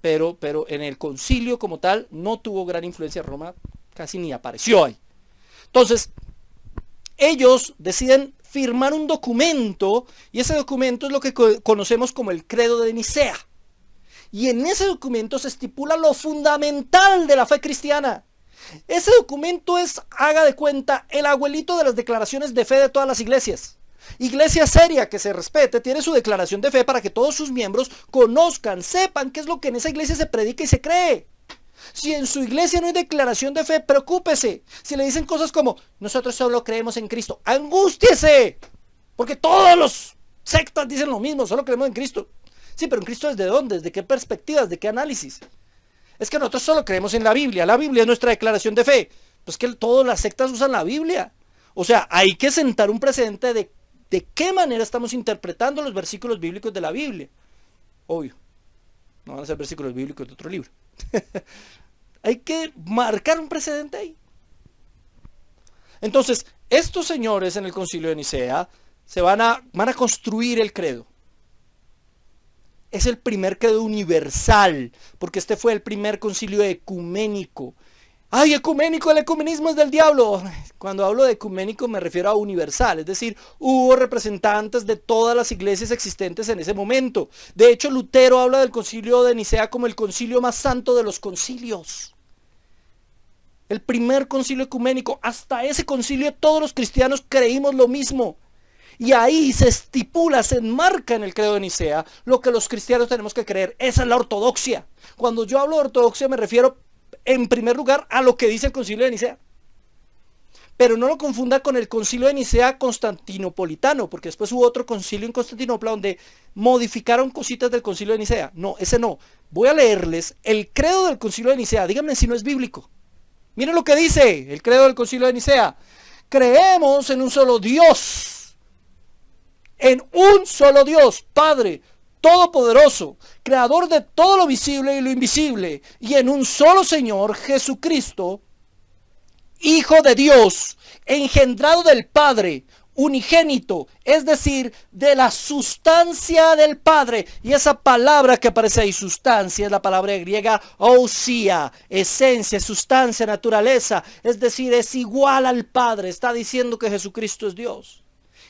pero en el concilio como tal no tuvo gran influencia. Roma casi ni apareció ahí. Entonces, ellos deciden firmar un documento, y ese documento es lo que conocemos como el credo de Nicea. Y en ese documento se estipula lo fundamental de la fe cristiana. Ese documento es, haga de cuenta, el abuelito de las declaraciones de fe de todas las iglesias. Iglesia seria que se respete tiene su declaración de fe para que todos sus miembros conozcan, sepan qué es lo que en esa iglesia se predica y se cree. Si en su iglesia no hay declaración de fe, preocúpese. Si le dicen cosas como, nosotros solo creemos en Cristo, angústiese. Porque todos los sectas dicen lo mismo, solo creemos en Cristo. Sí, pero en Cristo ¿desde dónde? ¿Desde qué perspectivas? ¿De qué análisis? Es que nosotros solo creemos en la Biblia. La Biblia es nuestra declaración de fe. Pues que todas las sectas usan la Biblia. O sea, hay que sentar un precedente de qué manera estamos interpretando los versículos bíblicos de la Biblia. Obvio. No van a ser versículos bíblicos de otro libro. Hay que marcar un precedente ahí. Entonces, estos señores en el concilio de Nicea van a construir el credo. Es el primer credo universal, porque este fue el primer concilio ecuménico. ¡Ay, ecuménico! El ecumenismo es del diablo. Cuando hablo de ecuménico me refiero a universal, es decir, hubo representantes de todas las iglesias existentes en ese momento. De hecho, Lutero habla del concilio de Nicea como el concilio más santo de los concilios. El primer concilio ecuménico. Hasta ese concilio todos los cristianos creímos lo mismo. Y ahí se estipula, se enmarca en el credo de Nicea lo que los cristianos tenemos que creer. Esa es la ortodoxia. Cuando yo hablo de ortodoxia me refiero en primer lugar a lo que dice el Concilio de Nicea. Pero no lo confunda con el Concilio de Nicea constantinopolitano, porque después hubo otro concilio en Constantinopla donde modificaron cositas del Concilio de Nicea. No, ese no. Voy a leerles el credo del Concilio de Nicea. Díganme si no es bíblico. Miren lo que dice el credo del Concilio de Nicea. Creemos en un solo Dios. En un solo Dios, Padre Todopoderoso, Creador de todo lo visible y lo invisible. Y en un solo Señor, Jesucristo, Hijo de Dios, engendrado del Padre, unigénito, es decir, de la sustancia del Padre. Y esa palabra que aparece ahí, sustancia, es la palabra griega ousia, esencia, sustancia, naturaleza, es decir, es igual al Padre. Está diciendo que Jesucristo es Dios,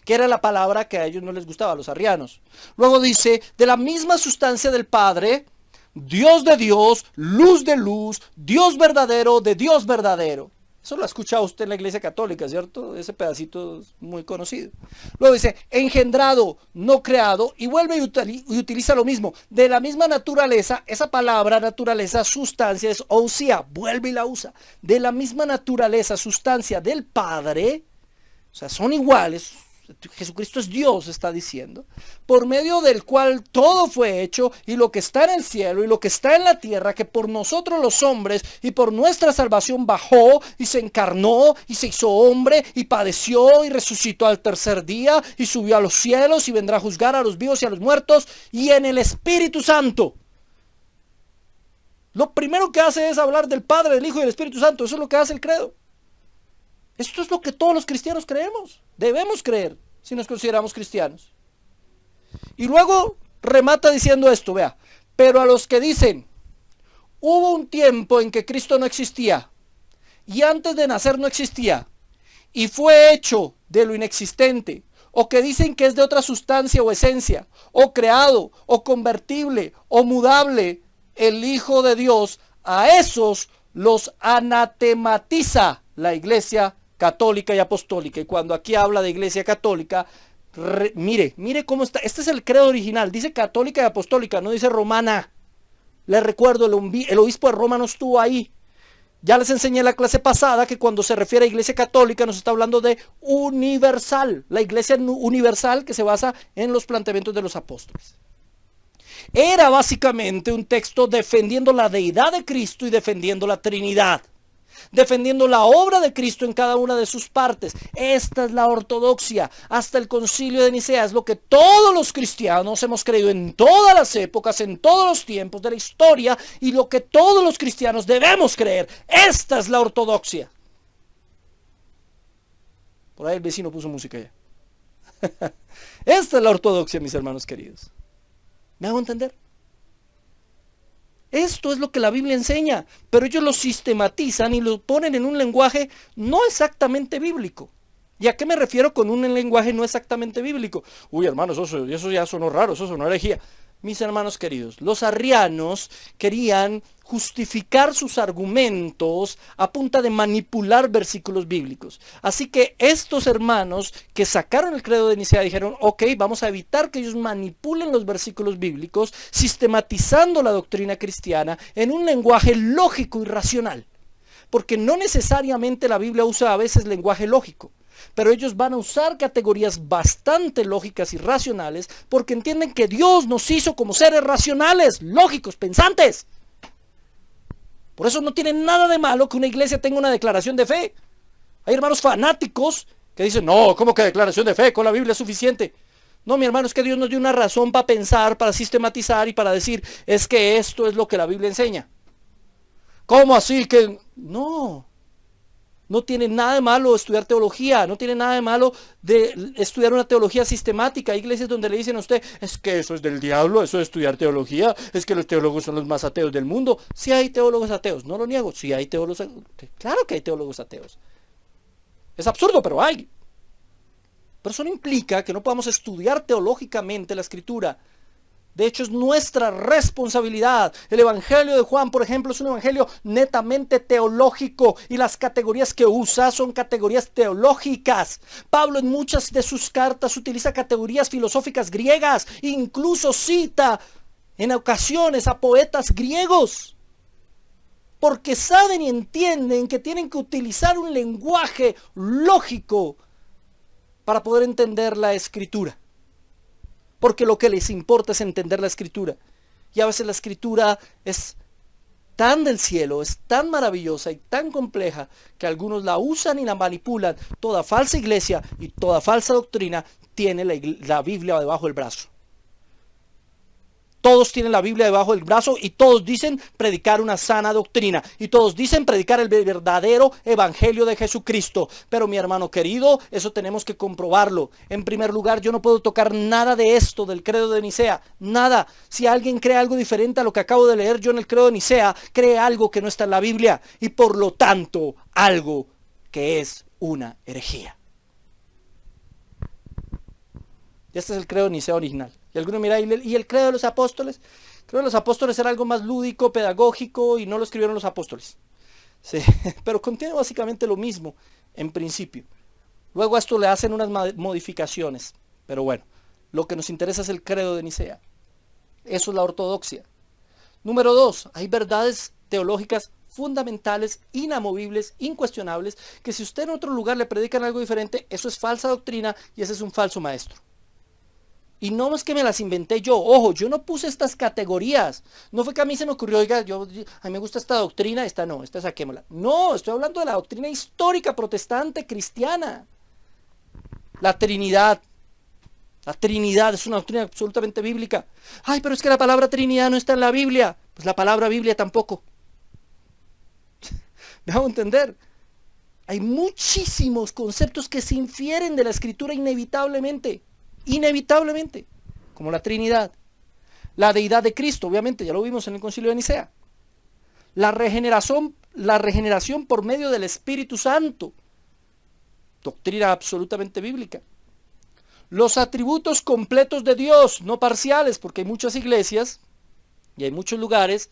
que era la palabra que a ellos no les gustaba, a los arrianos. Luego dice, de la misma sustancia del Padre, Dios de Dios, luz de luz, Dios verdadero de Dios verdadero. Eso lo ha escuchado usted en la Iglesia Católica, ¿cierto? Ese pedacito es muy conocido. Luego dice, engendrado, no creado, y vuelve y utiliza lo mismo. De la misma naturaleza, esa palabra naturaleza, sustancia, es ousia, vuelve y la usa. De la misma naturaleza, sustancia del Padre, o sea, son iguales. Jesucristo es Dios, está diciendo, por medio del cual todo fue hecho, y lo que está en el cielo y lo que está en la tierra, que por nosotros los hombres y por nuestra salvación bajó y se encarnó y se hizo hombre y padeció y resucitó al tercer día y subió a los cielos y vendrá a juzgar a los vivos y a los muertos, y en el Espíritu Santo. Lo primero que hace es hablar del Padre, del Hijo y del Espíritu Santo. Eso es lo que hace el credo. Esto es lo que todos los cristianos creemos. Debemos creer si nos consideramos cristianos. Y luego remata diciendo esto, vea. Pero a los que dicen, hubo un tiempo en que Cristo no existía, y antes de nacer no existía, y fue hecho de lo inexistente, o que dicen que es de otra sustancia o esencia, o creado, o convertible, o mudable, el Hijo de Dios, a esos los anatematiza la Iglesia católica y apostólica. Y cuando aquí habla de Iglesia católica, mire cómo está. Este es el credo original, dice católica y apostólica, no dice romana. Les recuerdo, el obispo de Roma no estuvo ahí. Ya les enseñé en la clase pasada que cuando se refiere a Iglesia católica nos está hablando de universal, la Iglesia universal que se basa en los planteamientos de los apóstoles. Era básicamente un texto defendiendo la deidad de Cristo y defendiendo la Trinidad, defendiendo la obra de Cristo en cada una de sus partes. Esta es la ortodoxia. Hasta el Concilio de Nicea es lo que todos los cristianos hemos creído en todas las épocas, en todos los tiempos de la historia, y lo que todos los cristianos debemos creer. Esta es la ortodoxia. Por ahí el vecino puso música ya. Esta es la ortodoxia, mis hermanos queridos. ¿Me hago entender? Esto es lo que la Biblia enseña, pero ellos lo sistematizan y lo ponen en un lenguaje no exactamente bíblico. ¿Y a qué me refiero con un lenguaje no exactamente bíblico? Uy, hermanos, eso ya sonó raro, eso sonó herejía. Mis hermanos queridos, los arrianos querían justificar sus argumentos a punta de manipular versículos bíblicos. Así que estos hermanos que sacaron el credo de Nicea dijeron, ok, vamos a evitar que ellos manipulen los versículos bíblicos, sistematizando la doctrina cristiana en un lenguaje lógico y racional. Porque no necesariamente la Biblia usa a veces lenguaje lógico, pero ellos van a usar categorías bastante lógicas y racionales porque entienden que Dios nos hizo como seres racionales, lógicos, pensantes. Por eso no tiene nada de malo que una iglesia tenga una declaración de fe. Hay hermanos fanáticos que dicen, no, ¿cómo que declaración de fe? Con la Biblia es suficiente. No, mi hermano, es que Dios nos dio una razón para pensar, para sistematizar y para decir, es que esto es lo que la Biblia enseña. ¿Cómo así que? No tiene nada de malo estudiar teología, no tiene nada de malo de estudiar una teología sistemática. Hay iglesias donde le dicen a usted, es que eso es del diablo, eso de estudiar teología, es que los teólogos son los más ateos del mundo. Sí hay teólogos ateos, no lo niego, sí hay teólogos ateos, claro que hay teólogos ateos. Es absurdo, pero hay. Pero eso no implica que no podamos estudiar teológicamente la Escritura. De hecho, es nuestra responsabilidad. El Evangelio de Juan, por ejemplo, es un evangelio netamente teológico y las categorías que usa son categorías teológicas. Pablo en muchas de sus cartas utiliza categorías filosóficas griegas, incluso cita en ocasiones a poetas griegos, porque saben y entienden que tienen que utilizar un lenguaje lógico para poder entender la Escritura. Porque lo que les importa es entender la Escritura. Y a veces la Escritura es tan del cielo, es tan maravillosa y tan compleja que algunos la usan y la manipulan. Toda falsa iglesia y toda falsa doctrina tiene la Biblia debajo del brazo. Todos tienen la Biblia debajo del brazo y todos dicen predicar una sana doctrina. Y todos dicen predicar el verdadero evangelio de Jesucristo. Pero mi hermano querido, eso tenemos que comprobarlo. En primer lugar, yo no puedo tocar nada de esto del credo de Nicea. Nada. Si alguien cree algo diferente a lo que acabo de leer yo en el credo de Nicea, cree algo que no está en la Biblia. Y por lo tanto, algo que es una herejía. Y este es el credo de Nicea original. Y alguno mira, ¿y el credo de los apóstoles? El credo de los apóstoles era algo más lúdico, pedagógico, y no lo escribieron los apóstoles. Sí, pero contiene básicamente lo mismo en principio. Luego a esto le hacen unas modificaciones. Pero bueno, lo que nos interesa es el credo de Nicea. Eso es la ortodoxia. Número 2, hay verdades teológicas fundamentales, inamovibles, incuestionables, que si usted en otro lugar le predican algo diferente, eso es falsa doctrina y ese es un falso maestro. Y no es que me las inventé yo. Ojo, yo no puse estas categorías. No fue que a mí se me ocurrió, oiga, a mí me gusta esta doctrina, esta no, esta saquémosla. No, estoy hablando de la doctrina histórica protestante cristiana. La Trinidad. La Trinidad es una doctrina absolutamente bíblica. Ay, pero es que la palabra Trinidad no está en la Biblia. Pues la palabra Biblia tampoco. ¿Me hago entender? Hay muchísimos conceptos que se infieren de la Escritura inevitablemente. Inevitablemente, como la Trinidad, la deidad de Cristo, obviamente, ya lo vimos en el Concilio de Nicea, la regeneración por medio del Espíritu Santo, doctrina absolutamente bíblica, los atributos completos de Dios, no parciales, porque hay muchas iglesias y hay muchos lugares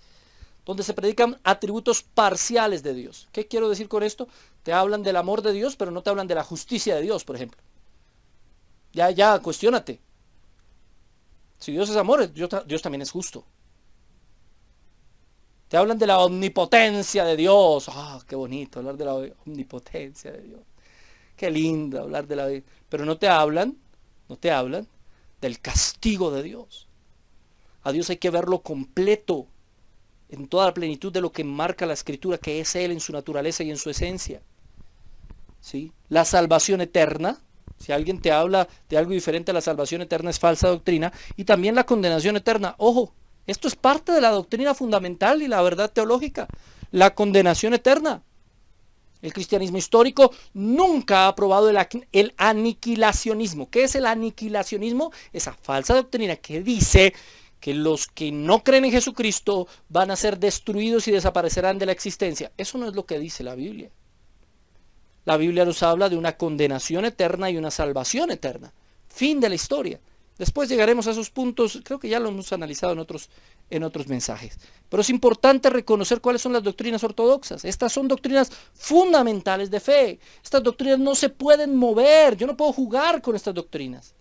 donde se predican atributos parciales de Dios. ¿Qué quiero decir con esto? Te hablan del amor de Dios, pero no te hablan de la justicia de Dios, por ejemplo. Ya, cuestiónate. Si Dios es amor, Dios también es justo. Te hablan de la omnipotencia de Dios. Qué bonito hablar de la omnipotencia de Dios. Qué lindo hablar de la... Pero no te hablan del castigo de Dios. A Dios hay que verlo completo, en toda la plenitud de lo que marca la Escritura, que es Él en su naturaleza y en su esencia. ¿Sí? La salvación eterna. Si alguien te habla de algo diferente a la salvación eterna, es falsa doctrina. Y también la condenación eterna. Ojo, esto es parte de la doctrina fundamental y la verdad teológica. La condenación eterna. El cristianismo histórico nunca ha aprobado el aniquilacionismo. ¿Qué es el aniquilacionismo? Esa falsa doctrina que dice que los que no creen en Jesucristo van a ser destruidos y desaparecerán de la existencia. Eso no es lo que dice la Biblia. La Biblia nos habla de una condenación eterna y una salvación eterna. Fin de la historia. Después llegaremos a esos puntos, creo que ya lo hemos analizado en otros mensajes. Pero es importante reconocer cuáles son las doctrinas ortodoxas. Estas son doctrinas fundamentales de fe. Estas doctrinas no se pueden mover. Yo no puedo jugar con estas doctrinas.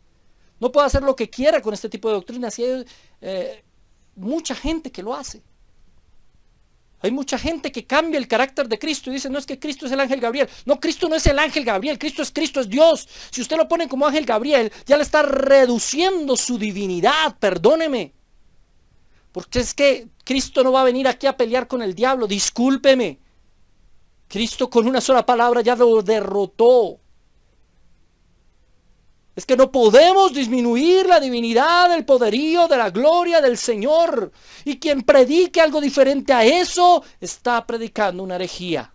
No puedo hacer lo que quiera con este tipo de doctrinas. Y hay mucha gente que lo hace. Hay mucha gente que cambia el carácter de Cristo y dice, no es que Cristo es el ángel Gabriel. No, Cristo no es el ángel Gabriel, Cristo, es Dios. Si usted lo pone como ángel Gabriel, ya le está reduciendo su divinidad, perdóneme. Porque es que Cristo no va a venir aquí a pelear con el diablo, discúlpeme. Cristo con una sola palabra ya lo derrotó. Es que no podemos disminuir la divinidad, el poderío de la gloria del Señor. Y quien predique algo diferente a eso, está predicando una herejía.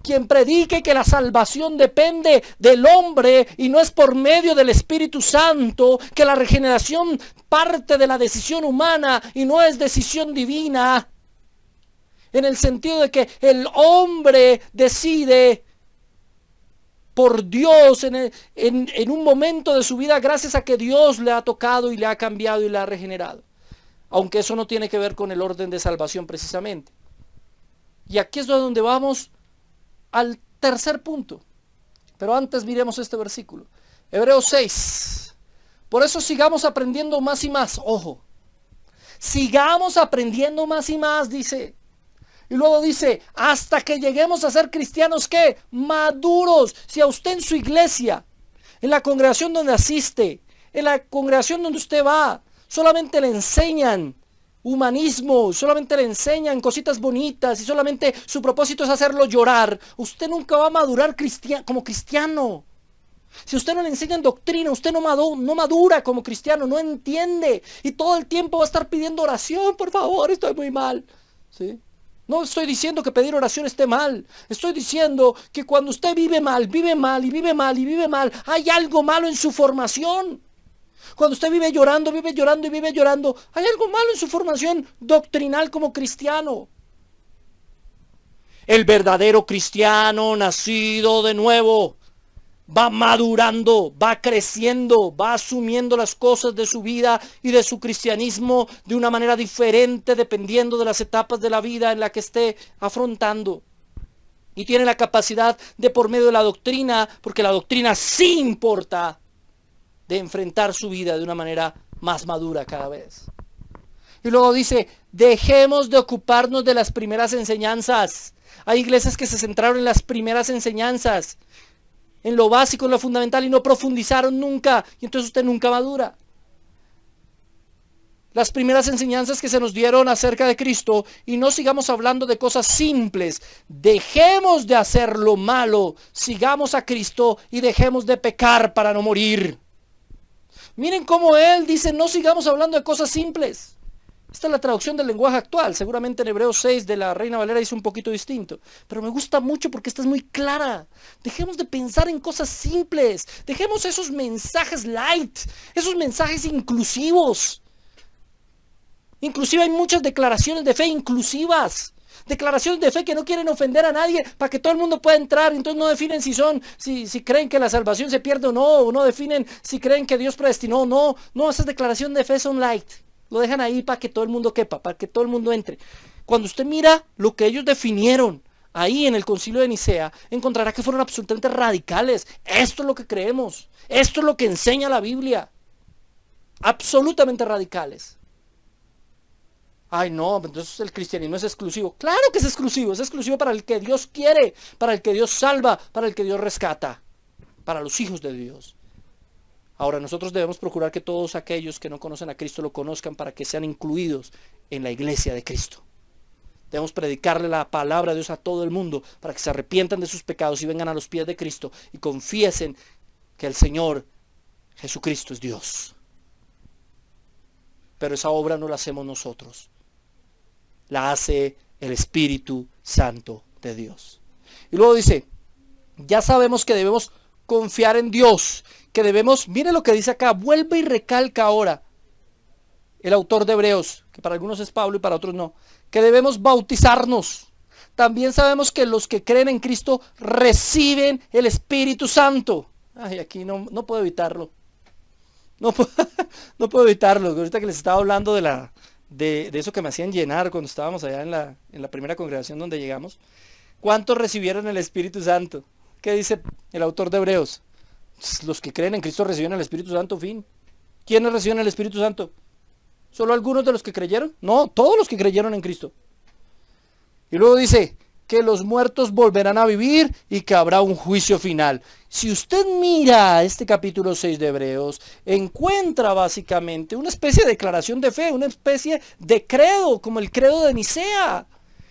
Quien predique que la salvación depende del hombre y no es por medio del Espíritu Santo, que la regeneración parte de la decisión humana y no es decisión divina, en el sentido de que el hombre decide por Dios en un momento de su vida, gracias a que Dios le ha tocado y le ha cambiado y le ha regenerado. Aunque eso no tiene que ver con el orden de salvación precisamente. Y aquí es donde vamos al tercer punto. Pero antes miremos este versículo. Hebreos 6. Por eso sigamos aprendiendo más y más. Ojo. Sigamos aprendiendo más y más, dice. Y luego dice, hasta que lleguemos a ser cristianos, ¿qué? Maduros. Si a usted en su iglesia, en la congregación donde asiste, en la congregación donde usted va, solamente le enseñan humanismo, solamente le enseñan cositas bonitas y solamente su propósito es hacerlo llorar, usted nunca va a madurar como cristiano. Si usted no le enseñan doctrina, usted no madura como cristiano, no entiende. Y todo el tiempo va a estar pidiendo oración, por favor, estoy muy mal. ¿Sí? No estoy diciendo que pedir oración esté mal. Estoy diciendo que cuando usted vive mal, vive mal y vive mal y vive mal, hay algo malo en su formación. Cuando usted vive llorando y vive llorando, hay algo malo en su formación doctrinal como cristiano. El verdadero cristiano nacido de nuevo va madurando, va creciendo, va asumiendo las cosas de su vida y de su cristianismo de una manera diferente dependiendo de las etapas de la vida en la que esté afrontando. Y tiene la capacidad de, por medio de la doctrina, porque la doctrina sí importa, de enfrentar su vida de una manera más madura cada vez. Y luego dice, dejemos de ocuparnos de las primeras enseñanzas. Hay iglesias que se centraron en las primeras enseñanzas, en lo básico, en lo fundamental, y no profundizaron nunca, y entonces usted nunca madura. Las primeras enseñanzas que se nos dieron acerca de Cristo, y no sigamos hablando de cosas simples. Dejemos de hacer lo malo, sigamos a Cristo y dejemos de pecar para no morir. Miren cómo él dice, no sigamos hablando de cosas simples. Esta es la traducción del lenguaje actual. Seguramente en Hebreos 6 de la Reina Valera dice un poquito distinto. Pero me gusta mucho porque esta es muy clara. Dejemos de pensar en cosas simples. Dejemos esos mensajes light. Esos mensajes inclusivos. Inclusive hay muchas declaraciones de fe inclusivas. Declaraciones de fe que no quieren ofender a nadie para que todo el mundo pueda entrar. Entonces no definen si creen que la salvación se pierde o no definen si creen que Dios predestinó o no. No, esas declaraciones de fe son light. Lo dejan ahí para que todo el mundo quepa, para que todo el mundo entre. Cuando usted mira lo que ellos definieron ahí en el Concilio de Nicea, encontrará que fueron absolutamente radicales. Esto es lo que creemos. Esto es lo que enseña la Biblia. Absolutamente radicales. Ay, no, entonces el cristianismo es exclusivo. Claro que es exclusivo para el que Dios quiere, para el que Dios salva, para el que Dios rescata, para los hijos de Dios. Ahora nosotros debemos procurar que todos aquellos que no conocen a Cristo lo conozcan para que sean incluidos en la iglesia de Cristo. Debemos predicarle la palabra de Dios a todo el mundo para que se arrepientan de sus pecados y vengan a los pies de Cristo y confiesen que el Señor Jesucristo es Dios. Pero esa obra no la hacemos nosotros. La hace el Espíritu Santo de Dios. Y luego dice, ya sabemos que debemos confiar en Dios, que debemos, mire lo que dice acá, vuelve y recalca ahora el autor de Hebreos, que para algunos es Pablo y para otros no, que debemos bautizarnos. También sabemos que los que creen en Cristo reciben el Espíritu Santo. Ay, aquí no puedo evitarlo. No puedo evitarlo. Ahorita que les estaba hablando de eso que me hacían llenar cuando estábamos allá en la primera congregación donde llegamos. ¿Cuántos recibieron el Espíritu Santo? ¿Qué dice el autor de Hebreos? Los que creen en Cristo reciben el Espíritu Santo, fin. ¿Quiénes reciben el Espíritu Santo? ¿Solo algunos de los que creyeron? No, todos los que creyeron en Cristo. Y luego dice que los muertos volverán a vivir y que habrá un juicio final. Si usted mira este capítulo 6 de Hebreos, encuentra básicamente una especie de declaración de fe, una especie de credo, como el credo de Nicea.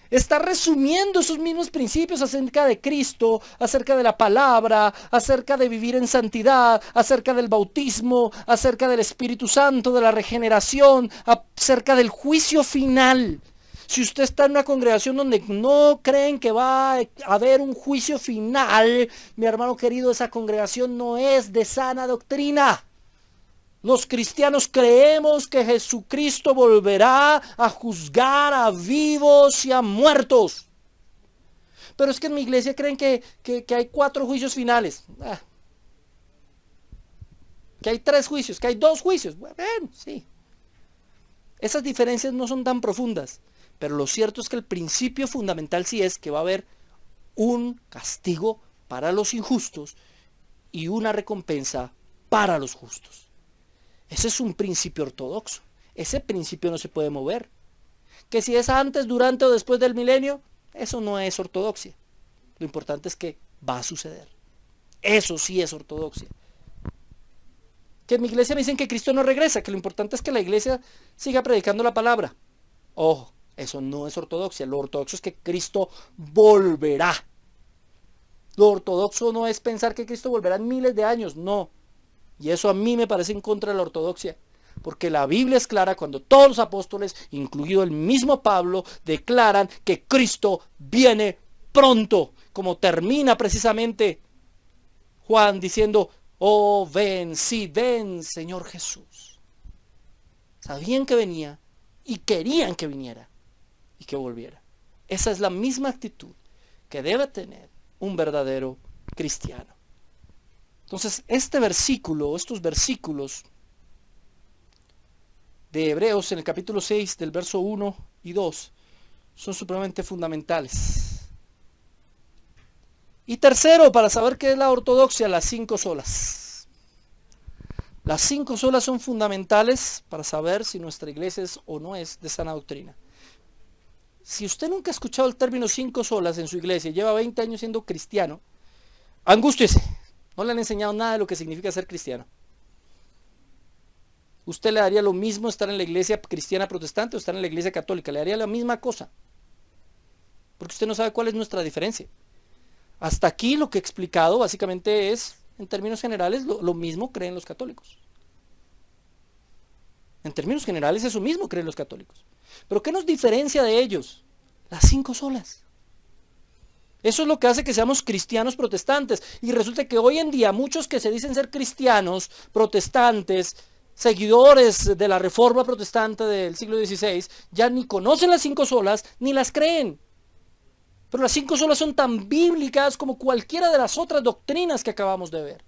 Está resumiendo esos mismos principios acerca de Cristo, acerca de la palabra, acerca de vivir en santidad, acerca del bautismo, acerca del Espíritu Santo, de la regeneración, acerca del juicio final. Si usted está en una congregación donde no creen que va a haber un juicio final, mi hermano querido, esa congregación no es de sana doctrina. Los cristianos creemos que Jesucristo volverá a juzgar a vivos y a muertos. pero es que en mi iglesia creen que hay 4 juicios finales. Que hay 3 juicios, que hay 2 juicios. Bueno, sí. Esas diferencias no son tan profundas, pero lo cierto es que el principio fundamental sí es que va a haber un castigo para los injustos y una recompensa para los justos. Ese es un principio ortodoxo. Ese principio no se puede mover. Que si es antes, durante o después del milenio, eso no es ortodoxia. Lo importante es que va a suceder. Eso sí es ortodoxia. Que en mi iglesia me dicen que Cristo no regresa, que lo importante es que la iglesia siga predicando la palabra. Ojo, eso no es ortodoxia. Lo ortodoxo es que Cristo volverá. Lo ortodoxo no es pensar que Cristo volverá en miles de años, no. Y eso a mí me parece en contra de la ortodoxia. Porque la Biblia es clara cuando todos los apóstoles, incluido el mismo Pablo, declaran que Cristo viene pronto. Como termina precisamente Juan diciendo, oh, ven, sí, ven, Señor Jesús. Sabían que venía y querían que viniera y que volviera. Esa es la misma actitud que debe tener un verdadero cristiano. Entonces, este versículo, estos versículos de Hebreos en el capítulo 6 del verso 1 y 2 son supremamente fundamentales. Y tercero, para saber qué es la ortodoxia, las 5 solas. Las 5 solas son fundamentales para saber si nuestra iglesia es o no es de sana doctrina. Si usted nunca ha escuchado el término 5 solas en su iglesia y lleva 20 años siendo cristiano, angústiese. No le han enseñado nada de lo que significa ser cristiano. Usted le daría lo mismo estar en la iglesia cristiana protestante o estar en la iglesia católica. Le daría la misma cosa. Porque usted no sabe cuál es nuestra diferencia. Hasta aquí lo que he explicado básicamente es, en términos generales, lo mismo creen los católicos. En términos generales eso mismo creen los católicos. ¿Pero qué nos diferencia de ellos? Las 5 solas. Eso es lo que hace que seamos cristianos protestantes. Y resulta que hoy en día muchos que se dicen ser cristianos protestantes, seguidores de la reforma protestante del siglo XVI, ya ni conocen las 5 solas ni las creen. Pero las 5 solas son tan bíblicas como cualquiera de las otras doctrinas que acabamos de ver.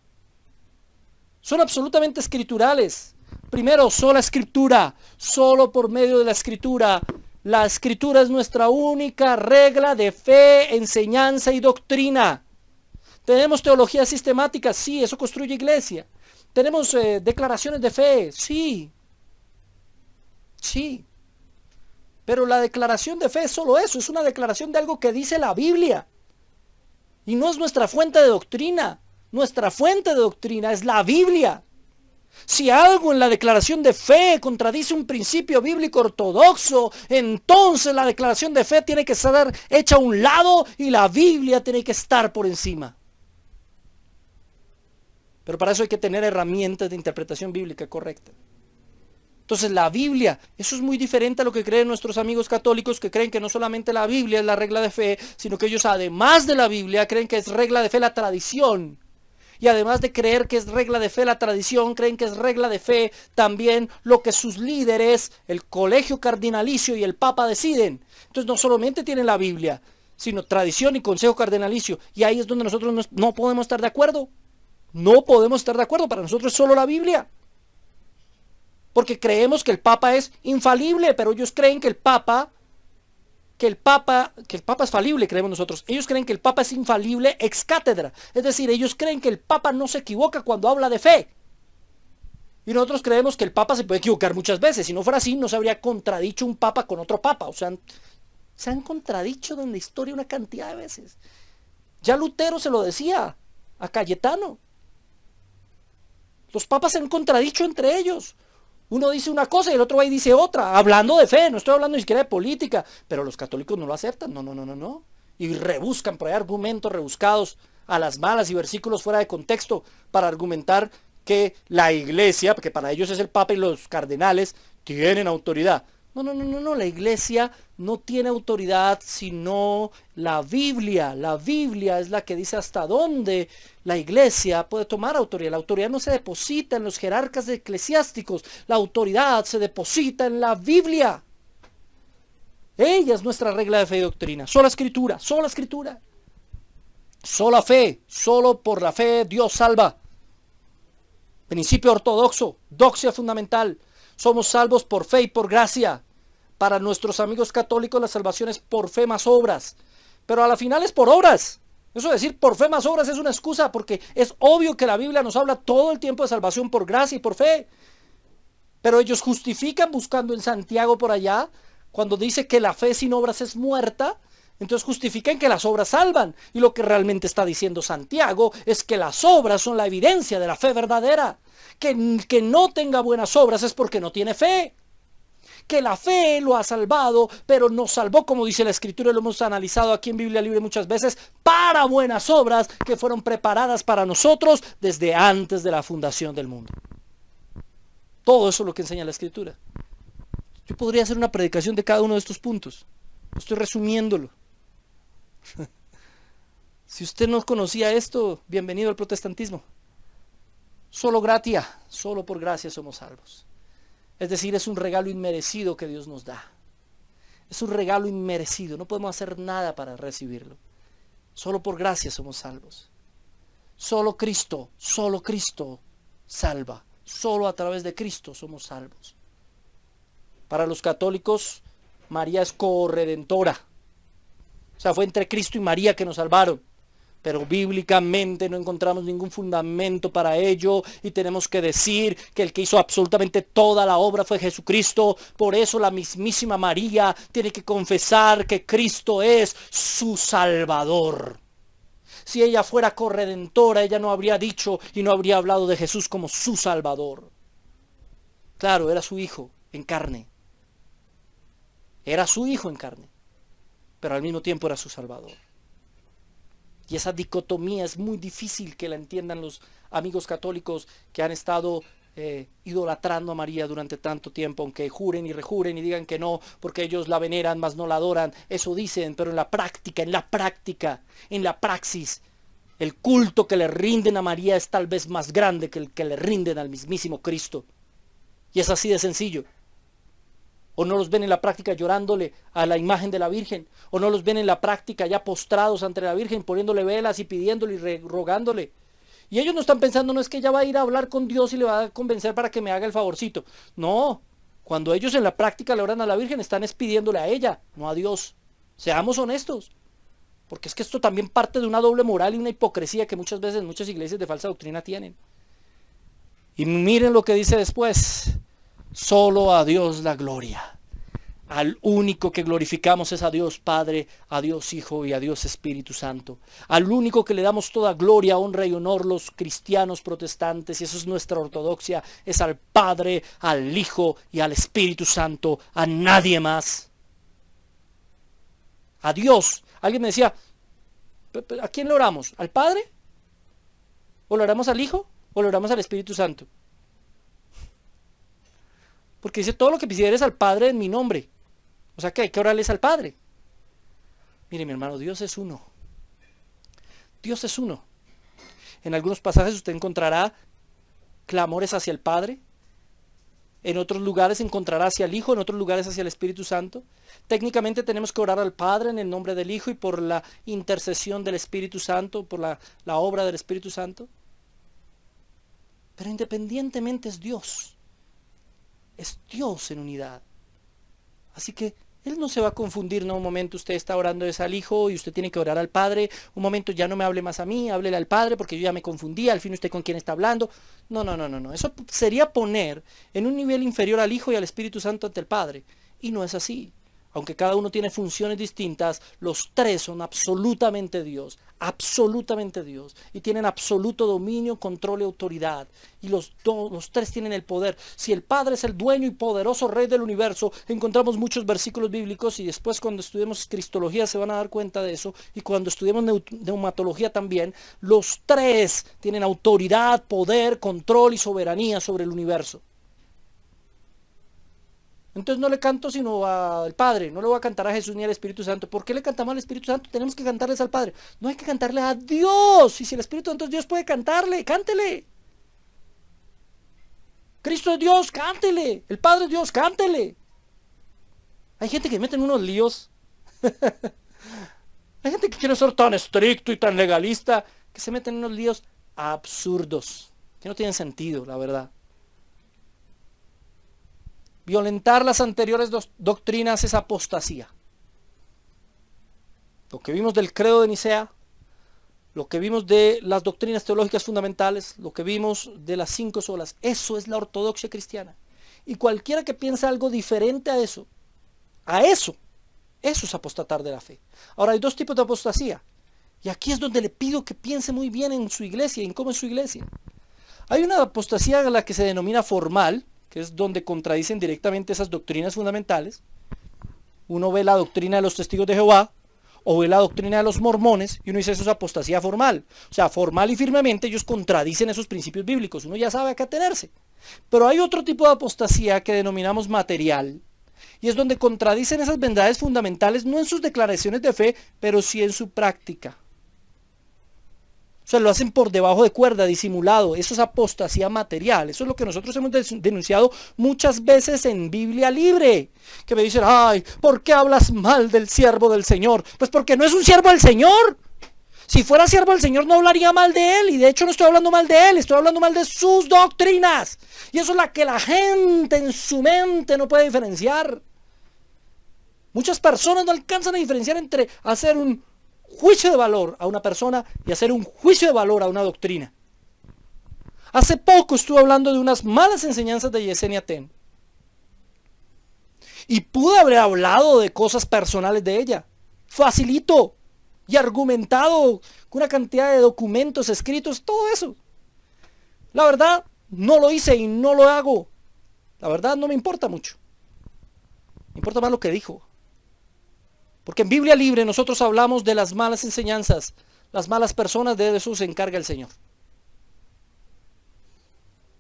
Son absolutamente escriturales. Primero, sola escritura. Solo por medio de la escritura. La escritura es nuestra única regla de fe, enseñanza y doctrina. Tenemos teología sistemática, sí, eso construye iglesia. Tenemos declaraciones de fe, sí. Sí. Pero la declaración de fe es solo eso, es una declaración de algo que dice la Biblia. Y no es nuestra fuente de doctrina. Nuestra fuente de doctrina es la Biblia. Si algo en la declaración de fe contradice un principio bíblico ortodoxo, entonces la declaración de fe tiene que estar hecha a un lado y la Biblia tiene que estar por encima. Pero para eso hay que tener herramientas de interpretación bíblica correcta. Entonces la Biblia, eso es muy diferente a lo que creen nuestros amigos católicos, que creen que no solamente la Biblia es la regla de fe, sino que ellos además de la Biblia creen que es regla de fe la tradición. Y además de creer que es regla de fe la tradición, creen que es regla de fe también lo que sus líderes, el colegio cardinalicio y el papa deciden. Entonces no solamente tienen la Biblia, sino tradición y consejo cardinalicio. Y ahí es donde nosotros no podemos estar de acuerdo. No podemos estar de acuerdo. Para nosotros es solo la Biblia. Porque creemos que el papa es infalible, pero ellos creen que el papa es falible, creemos nosotros. Ellos creen que el papa es infalible ex cátedra. Es decir, ellos creen que el papa no se equivoca cuando habla de fe. Y nosotros creemos que el papa se puede equivocar muchas veces. Si no fuera así, no se habría contradicho un papa con otro papa. O sea, se han contradicho en la historia una cantidad de veces. Ya Lutero se lo decía a Cayetano. Los papas se han contradicho entre ellos. Uno dice una cosa y el otro va y dice otra, hablando de fe, no estoy hablando ni siquiera de política, pero los católicos no lo aceptan, no. Y rebuscan por ahí argumentos rebuscados a las malas y versículos fuera de contexto para argumentar que la iglesia, porque para ellos es el papa y los cardenales, tienen autoridad. No, la iglesia no tiene autoridad sino la Biblia. La Biblia es la que dice hasta dónde la iglesia puede tomar autoridad. La autoridad no se deposita en los jerarcas eclesiásticos, la autoridad se deposita en la Biblia. Ella es nuestra regla de fe y doctrina. Sola escritura, sola escritura. Sola fe, solo por la fe Dios salva. Principio ortodoxo, doxia fundamental. Somos salvos por fe y por gracia. Para nuestros amigos católicos la salvación es por fe más obras. Pero a la final es por obras. Eso de decir por fe más obras es una excusa, porque es obvio que la Biblia nos habla todo el tiempo de salvación por gracia y por fe. Pero ellos justifican buscando en Santiago por allá, cuando dice que la fe sin obras es muerta, entonces justifican que las obras salvan. Y lo que realmente está diciendo Santiago es que las obras son la evidencia de la fe verdadera. Que no tenga buenas obras es porque no tiene fe. Que la fe lo ha salvado, pero nos salvó, como dice la Escritura, y lo hemos analizado aquí en Biblia Libre muchas veces, para buenas obras que fueron preparadas para nosotros desde antes de la fundación del mundo. Todo eso es lo que enseña la Escritura. Yo podría hacer una predicación de cada uno de estos puntos. Estoy resumiéndolo. Si usted no conocía esto, bienvenido al protestantismo. Solo gratia, solo por gracia somos salvos. Es decir, es un regalo inmerecido que Dios nos da. Es un regalo inmerecido, no podemos hacer nada para recibirlo. Solo por gracia somos salvos. Solo Cristo salva. Solo a través de Cristo somos salvos. Para los católicos, María es corredentora. O sea, fue entre Cristo y María que nos salvaron. Pero bíblicamente no encontramos ningún fundamento para ello y tenemos que decir que el que hizo absolutamente toda la obra fue Jesucristo. Por eso la mismísima María tiene que confesar que Cristo es su Salvador. Si ella fuera corredentora, ella no habría dicho y no habría hablado de Jesús como su Salvador. Claro, era su hijo en carne. Era su hijo en carne, pero al mismo tiempo era su Salvador. Y esa dicotomía es muy difícil que la entiendan los amigos católicos que han estado idolatrando a María durante tanto tiempo, aunque juren y rejuren y digan que no, porque ellos la veneran, mas no la adoran. Eso dicen, pero en la práctica, en la praxis, el culto que le rinden a María es tal vez más grande que el que le rinden al mismísimo Cristo. Y es así de sencillo. O no los ven en la práctica llorándole a la imagen de la Virgen, o no los ven en la práctica ya postrados ante la Virgen, poniéndole velas y pidiéndole y rogándole. Y ellos no están pensando, no es que ella va a ir a hablar con Dios y le va a convencer para que me haga el favorcito. No, cuando ellos en la práctica le oran a la Virgen, están pidiéndole a ella, no a Dios. Seamos honestos, porque es que esto también parte de una doble moral y una hipocresía que muchas veces muchas iglesias de falsa doctrina tienen. Y miren lo que dice después. Solo a Dios la gloria. Al único que glorificamos es a Dios Padre, a Dios Hijo y a Dios Espíritu Santo. Al único que le damos toda gloria, honra y honor los cristianos protestantes, y eso es nuestra ortodoxia, es al Padre, al Hijo y al Espíritu Santo, a nadie más. A Dios. Alguien me decía, ¿a quién le oramos? ¿Al Padre? ¿O le oramos al Hijo? ¿O le oramos al Espíritu Santo? Porque dice, todo lo que pidieres al Padre en mi nombre. O sea que hay que orarles al Padre. Mire, mi hermano, Dios es uno. Dios es uno. En algunos pasajes usted encontrará clamores hacia el Padre. En otros lugares encontrará hacia el Hijo, en otros lugares hacia el Espíritu Santo. Técnicamente tenemos que orar al Padre en el nombre del Hijo y por la intercesión del Espíritu Santo, por la obra del Espíritu Santo. Pero independientemente es Dios. Es Dios en unidad. Así que Él no se va a confundir, ¿no? Un momento usted está orando es al Hijo y usted tiene que orar al Padre. Un momento ya no me hable más a mí, háblele al Padre porque yo ya me confundí. Al fin usted con quién está hablando. No. Eso sería poner en un nivel inferior al Hijo y al Espíritu Santo ante el Padre. Y no es así. Aunque cada uno tiene funciones distintas, los tres son absolutamente Dios, y tienen absoluto dominio, control y autoridad. Y los tres tienen el poder. Si el Padre es el dueño y poderoso Rey del universo, encontramos muchos versículos bíblicos y después cuando estudiemos Cristología se van a dar cuenta de eso, y cuando estudiemos neumatología también, los tres tienen autoridad, poder, control y soberanía sobre el universo. Entonces no le canto sino al Padre, no le voy a cantar a Jesús ni al Espíritu Santo. ¿Por qué le cantamos al Espíritu Santo? Tenemos que cantarles al Padre. No hay que cantarle a Dios. Y si el Espíritu Santo es Dios, puede cantarle, cántele. Cristo es Dios, cántele. El Padre es Dios, cántele. Hay gente que mete en unos líos. Hay gente que quiere ser tan estricto y tan legalista que se meten en unos líos absurdos, que no tienen sentido, la verdad. Violentar las anteriores doctrinas es apostasía. Lo que vimos del credo de Nicea, lo que vimos de las doctrinas teológicas fundamentales, lo que vimos de las 5 solas, eso es la ortodoxia cristiana. Y cualquiera que piense algo diferente a eso es apostatar de la fe. Ahora hay dos tipos de apostasía. Y aquí es donde le pido que piense muy bien en su iglesia, en cómo es su iglesia. Hay una apostasía a la que se denomina formal, que es donde contradicen directamente esas doctrinas fundamentales. Uno ve la doctrina de los testigos de Jehová, o ve la doctrina de los mormones, y uno dice eso es apostasía formal. O sea, formal y firmemente ellos contradicen esos principios bíblicos. Uno ya sabe a qué atenerse. Pero hay otro tipo de apostasía que denominamos material, y es donde contradicen esas verdades fundamentales, no en sus declaraciones de fe, pero sí en su práctica. O sea, lo hacen por debajo de cuerda, disimulado. Eso es apostasía material. Eso es lo que nosotros hemos denunciado muchas veces en Biblia Libre. Que me dicen, ay, ¿por qué hablas mal del siervo del Señor? Pues porque no es un siervo del Señor. Si fuera siervo del Señor no hablaría mal de él. Y de hecho no estoy hablando mal de él, estoy hablando mal de sus doctrinas. Y eso es la que la gente en su mente no puede diferenciar. Muchas personas no alcanzan a diferenciar entre hacer un juicio de valor a una persona y hacer un juicio de valor a una doctrina. Hace poco estuve hablando de unas malas enseñanzas de Yesenia Ten. Y pude haber hablado de cosas personales de ella. Facilito. Y argumentado con una cantidad de documentos escritos, todo eso. La verdad, no lo hice y no lo hago. La verdad, no me importa mucho. Me importa más lo que dijo. Porque en Biblia Libre nosotros hablamos de las malas enseñanzas, las malas personas, de eso se encarga el Señor.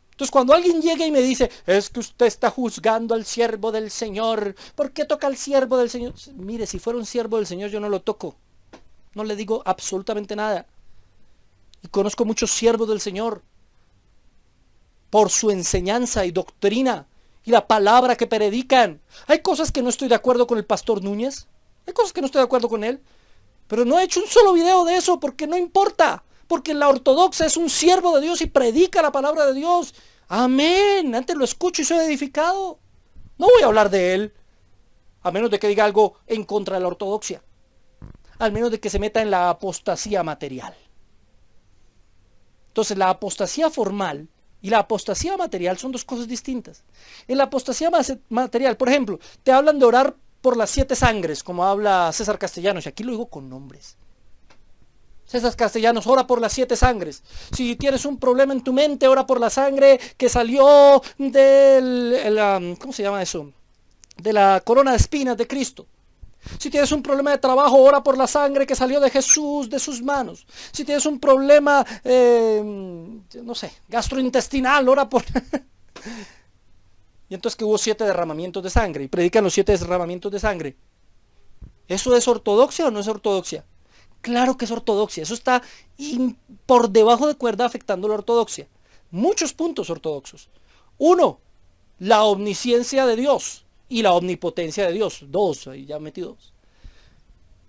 Entonces cuando alguien llega y me dice, es que usted está juzgando al siervo del Señor, ¿por qué toca al siervo del Señor? Mire, si fuera un siervo del Señor yo no lo toco, no le digo absolutamente nada. Y conozco muchos siervos del Señor por su enseñanza y doctrina y la palabra que predican. Hay cosas que no estoy de acuerdo con el pastor Núñez. Hay cosas que no estoy de acuerdo con él, pero no he hecho un solo video de eso porque no importa, porque la ortodoxa es un siervo de Dios y predica la palabra de Dios. Amén, antes lo escucho y soy edificado. No voy a hablar de él, a menos de que diga algo en contra de la ortodoxia, al menos de que se meta en la apostasía material. Entonces la apostasía formal y la apostasía material son dos cosas distintas. En la apostasía material, por ejemplo, te hablan de orar por las 7 sangres, como habla César Castellanos, y aquí lo digo con nombres. César Castellanos, ora por las 7 sangres. Si tienes un problema en tu mente, ora por la sangre que salió ¿cómo se llama eso? De la corona de espinas de Cristo. Si tienes un problema de trabajo, ora por la sangre que salió de Jesús, de sus manos. Si tienes un problema, no sé, gastrointestinal, ora por... Y entonces que hubo 7 derramamientos de sangre y predican los 7 derramamientos de sangre. ¿Eso es ortodoxia o no es ortodoxia? Claro que es ortodoxia. Eso está por debajo de cuerda afectando la ortodoxia. Muchos puntos ortodoxos. 1, la omnisciencia de Dios y la omnipotencia de Dios. 2, ahí ya metí 2.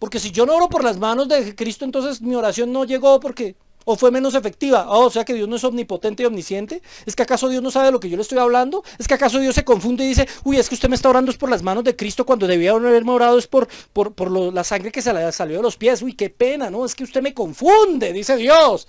Porque si yo no oro por las manos de Cristo, entonces mi oración no llegó porque... ¿O fue menos efectiva? O sea que Dios no es omnipotente y omnisciente. ¿Es que acaso Dios no sabe de lo que yo le estoy hablando? ¿Es que acaso Dios se confunde y dice, uy, es que usted me está orando es por las manos de Cristo cuando debía haberme orado es por la sangre que se le salió de los pies? Uy, qué pena, ¿no? Es que usted me confunde, dice Dios.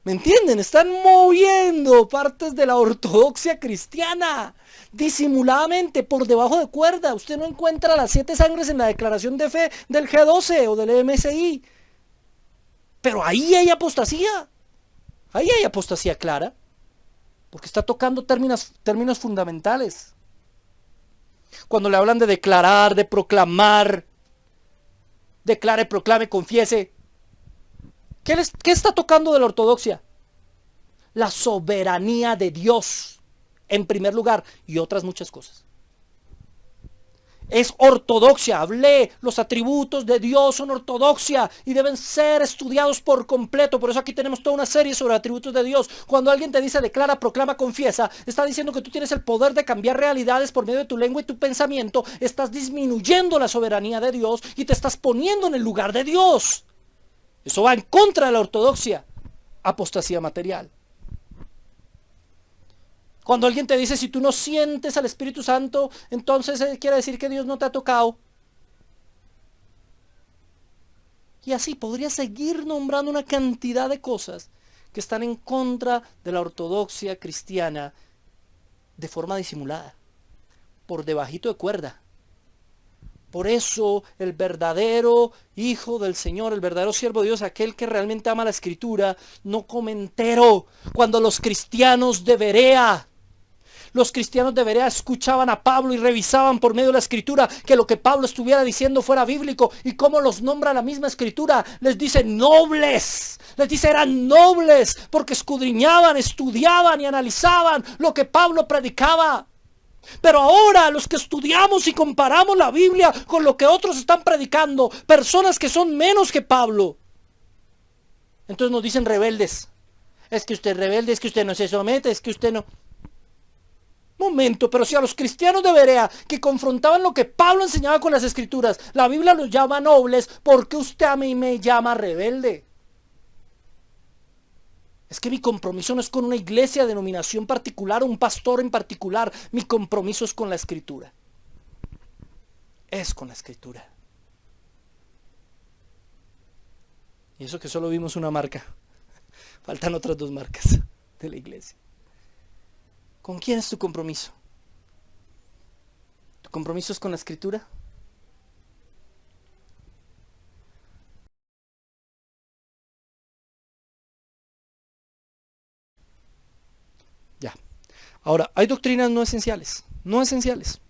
¿Me entienden? Están moviendo partes de la ortodoxia cristiana disimuladamente, por debajo de cuerda. Usted no encuentra las 7 sangres en la declaración de fe del G12 o del MSI. Pero ahí hay apostasía. Ahí hay apostasía clara. Porque está tocando términos fundamentales. Cuando le hablan de declarar, de proclamar, declare, proclame, confiese. ¿Qué está tocando de la ortodoxia? La soberanía de Dios, en primer lugar, y otras muchas cosas. Es ortodoxia. Hablé, los atributos de Dios son ortodoxia y deben ser estudiados por completo. Por eso aquí tenemos toda una serie sobre atributos de Dios. Cuando alguien te dice declara, proclama, confiesa, está diciendo que tú tienes el poder de cambiar realidades por medio de tu lengua y tu pensamiento. Estás disminuyendo la soberanía de Dios y te estás poniendo en el lugar de Dios. Eso va en contra de la ortodoxia. Apostasía material. Cuando alguien te dice, si tú no sientes al Espíritu Santo, entonces quiere decir que Dios no te ha tocado. Y así podría seguir nombrando una cantidad de cosas que están en contra de la ortodoxia cristiana de forma disimulada, por debajito de cuerda. Por eso el verdadero hijo del Señor, el verdadero siervo de Dios, aquel que realmente ama la Escritura, no come entero. Cuando los cristianos de Berea escuchaban a Pablo y revisaban por medio de la Escritura que lo que Pablo estuviera diciendo fuera bíblico. ¿Y cómo los nombra la misma Escritura? Les dice nobles. Les dice eran nobles porque escudriñaban, estudiaban y analizaban lo que Pablo predicaba. Pero ahora los que estudiamos y comparamos la Biblia con lo que otros están predicando, personas que son menos que Pablo, entonces nos dicen rebeldes. Es que usted es rebelde, es que usted no se somete, es que usted no... Momento, pero si a los cristianos de Berea que confrontaban lo que Pablo enseñaba con las Escrituras, la Biblia los llama nobles, ¿por qué usted a mí me llama rebelde? Es que mi compromiso no es con una iglesia, denominación particular o un pastor en particular. Mi compromiso es con la Escritura. Es con la Escritura. Y eso que solo vimos una marca. Faltan otras dos marcas de la iglesia. ¿Con quién es tu compromiso? ¿Tu compromiso es con la Escritura? Ya. Ahora, hay doctrinas no esenciales. No esenciales.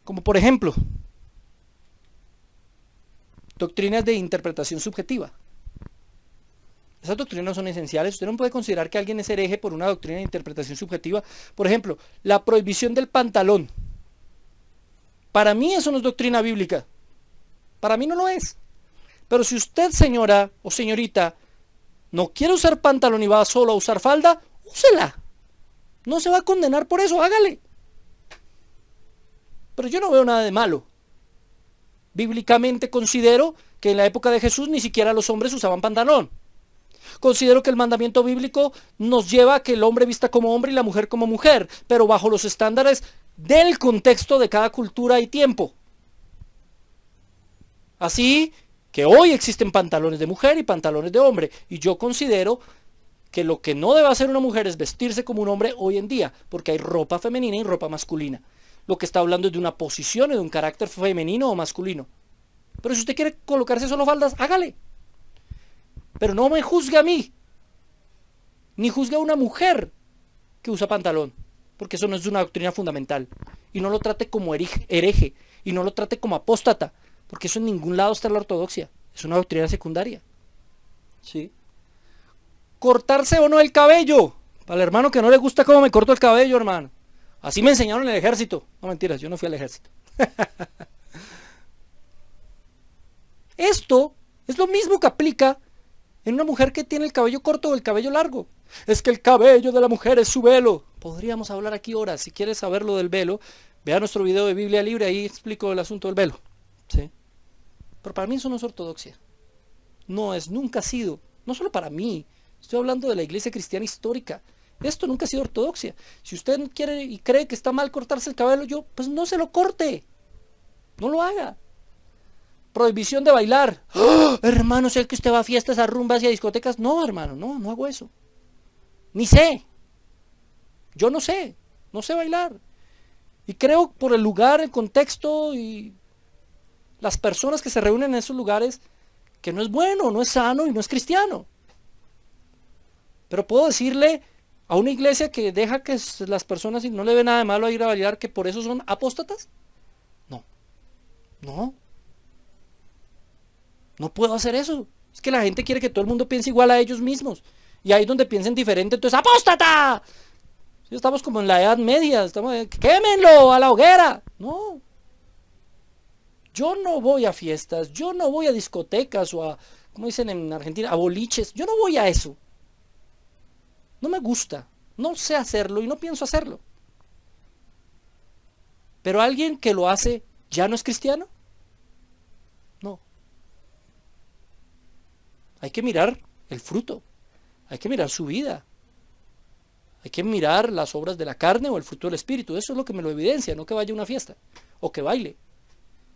Como por ejemplo, doctrinas de interpretación subjetiva. Esas doctrinas no son esenciales. Usted no puede considerar que alguien es hereje por una doctrina de interpretación subjetiva. Por ejemplo, la prohibición del pantalón. Para mí eso no es doctrina bíblica. Para mí no lo es. Pero si usted, señora o señorita, no quiere usar pantalón y va solo a usar falda, úsela. No se va a condenar por eso, hágale. Pero yo no veo nada de malo. Bíblicamente considero que en la época de Jesús ni siquiera los hombres usaban pantalón. Considero que el mandamiento bíblico nos lleva a que el hombre vista como hombre y la mujer como mujer, pero bajo los estándares del contexto de cada cultura y tiempo. Así que hoy existen pantalones de mujer y pantalones de hombre, y yo considero que lo que no debe hacer una mujer es vestirse como un hombre hoy en día, porque hay ropa femenina y ropa masculina. Lo que está hablando es de una posición y de un carácter femenino o masculino. Pero si usted quiere colocarse solo faldas, hágale. Pero no me juzgue a mí, ni juzgue a una mujer que usa pantalón, porque eso no es una doctrina fundamental. Y no lo trate como hereje, y no lo trate como apóstata, porque eso en ningún lado está en la ortodoxia. Es una doctrina secundaria. ¿Sí? Cortarse o no el cabello. Para el hermano que no le gusta cómo me corto el cabello, hermano. Así me enseñaron en el ejército. No, mentiras, yo no fui al ejército. Esto es lo mismo que aplica en una mujer que tiene el cabello corto o el cabello largo. Es que el cabello de la mujer es su velo. Podríamos hablar aquí horas. Si quieres saber lo del velo, vea nuestro video de Biblia Libre, ahí explico el asunto del velo. ¿Sí? Pero para mí eso no es ortodoxia. No es, nunca ha sido. No solo para mí. Estoy hablando de la iglesia cristiana histórica. Esto nunca ha sido ortodoxia. Si usted quiere y cree que está mal cortarse el cabello, pues no se lo corte. No lo haga. Prohibición de bailar. ¡Oh! Hermano, ¿sé que usted va a fiestas, a rumbas y a discotecas? No, hermano, no hago eso. Ni sé. Yo no sé bailar. Y creo por el lugar, el contexto y las personas que se reúnen en esos lugares que no es bueno, no es sano y no es cristiano. Pero puedo decirle a una iglesia que deja que las personas y no le ve nada de malo a ir a bailar que por eso son apóstatas. No puedo hacer eso. Es que la gente quiere que todo el mundo piense igual a ellos mismos. Y ahí donde piensen diferente, entonces ¡apóstata! Estamos como en la Edad Media, quémenlo a la hoguera. No, yo no voy a fiestas, yo no voy a discotecas o a, como dicen en Argentina, a boliches. Yo no voy a eso. No me gusta, no sé hacerlo y no pienso hacerlo. Pero alguien que lo hace, ¿ya no es cristiano? No. Hay que mirar el fruto, hay que mirar su vida, hay que mirar las obras de la carne o el fruto del espíritu. Eso es lo que me lo evidencia, no que vaya a una fiesta o que baile.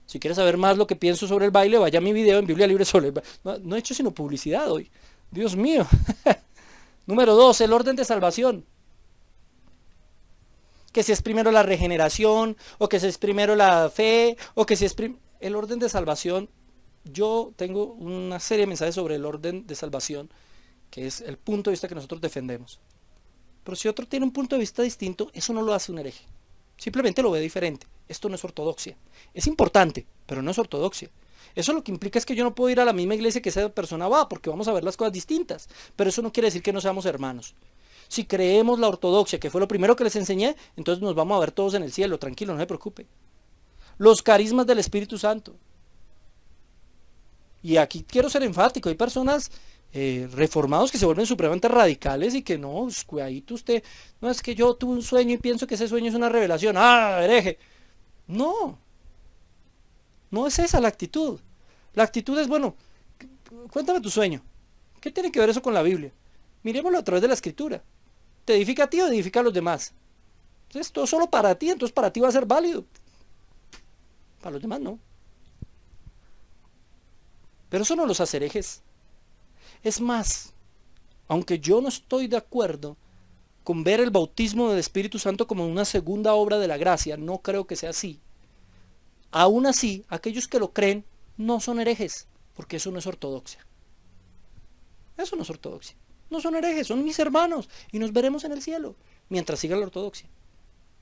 Si quieres saber más lo que pienso sobre el baile, vaya a mi video en Biblia Libre sobre el baile. No he hecho sino publicidad hoy. Dios mío. Número 2, el orden de salvación. Que si es primero la regeneración, o que si es primero la fe, o que si es el orden de salvación. Yo tengo una serie de mensajes sobre el orden de salvación, que es el punto de vista que nosotros defendemos. Pero si otro tiene un punto de vista distinto, eso no lo hace un hereje. Simplemente lo ve diferente. Esto no es ortodoxia. Es importante, pero no es ortodoxia. Eso lo que implica es que yo no puedo ir a la misma iglesia que esa persona va, porque vamos a ver las cosas distintas. Pero eso no quiere decir que no seamos hermanos. Si creemos la ortodoxia, que fue lo primero que les enseñé, entonces nos vamos a ver todos en el cielo, tranquilo, no se preocupe. Los carismas del Espíritu Santo. Y aquí quiero ser enfático, hay personas reformados que se vuelven supremamente radicales y que no, cuidadito usted, no es que yo tuve un sueño y pienso que ese sueño es una revelación, hereje. No, no es esa la actitud. La actitud es, bueno, cuéntame tu sueño. ¿Qué tiene que ver eso con la Biblia? Miremoslo a través de la Escritura. ¿Te edifica a ti o edifica a los demás? Entonces, esto es solo para ti, entonces para ti va a ser válido. Para los demás no. Pero eso no los hace herejes. Es más, aunque yo no estoy de acuerdo con ver el bautismo del Espíritu Santo como una segunda obra de la gracia, no creo que sea así. Aún así, aquellos que lo creen no son herejes, porque eso no es ortodoxia. Eso no es ortodoxia. No son herejes, son mis hermanos y nos veremos en el cielo mientras siga la ortodoxia.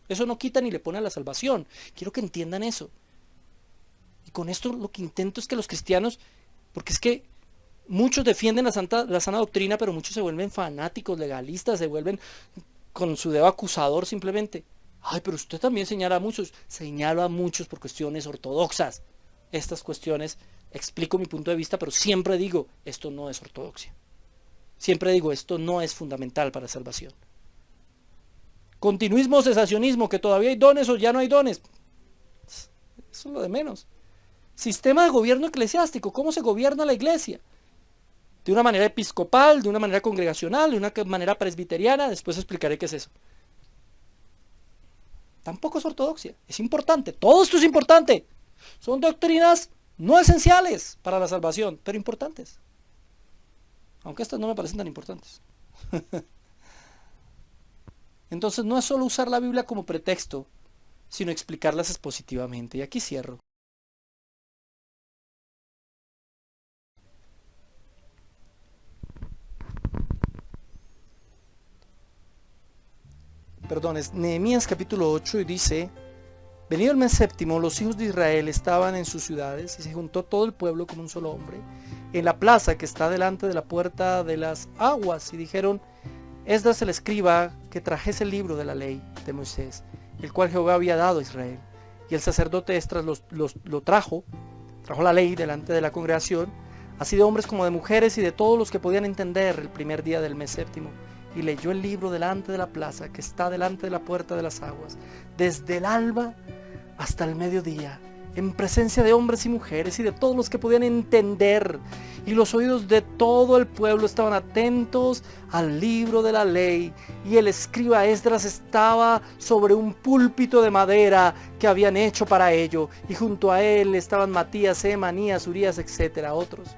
Eso no quita ni le pone a la salvación. Quiero que entiendan eso. Y con esto lo que intento es que los cristianos, porque es que muchos defienden la sana doctrina, pero muchos se vuelven fanáticos, legalistas, se vuelven con su dedo acusador simplemente. Ay, pero usted también señala a muchos. Señalo a muchos por cuestiones ortodoxas. Estas cuestiones, explico mi punto de vista, pero siempre digo, esto no es ortodoxia. Siempre digo, esto no es fundamental para salvación. Continuismo o cesacionismo, que todavía hay dones o ya no hay dones. Eso es lo de menos. Sistema de gobierno eclesiástico, ¿cómo se gobierna la iglesia? De una manera episcopal, de una manera congregacional, de una manera presbiteriana, después explicaré qué es eso. Tampoco es ortodoxia, es importante, todo esto es importante. Son doctrinas no esenciales para la salvación, pero importantes. Aunque estas no me parecen tan importantes. Entonces no es solo usar la Biblia como pretexto, sino explicarlas expositivamente. Y aquí cierro. Perdón, es Nehemías capítulo 8 y dice: venido el mes séptimo, los hijos de Israel estaban en sus ciudades y se juntó todo el pueblo como un solo hombre en la plaza que está delante de la puerta de las aguas y dijeron: Esdras el escriba que trajese el libro de la ley de Moisés, el cual Jehová había dado a Israel. Y el sacerdote Esdras lo trajo la ley delante de la congregación, así de hombres como de mujeres y de todos los que podían entender el primer día del mes séptimo. Y leyó el libro delante de la plaza que está delante de la puerta de las aguas, desde el alba hasta el mediodía, en presencia de hombres y mujeres y de todos los que podían entender. Y los oídos de todo el pueblo estaban atentos al libro de la ley. Y el escriba Esdras estaba sobre un púlpito de madera que habían hecho para ello. Y junto a él estaban Matías, Emanías, Urías, etcétera, otros.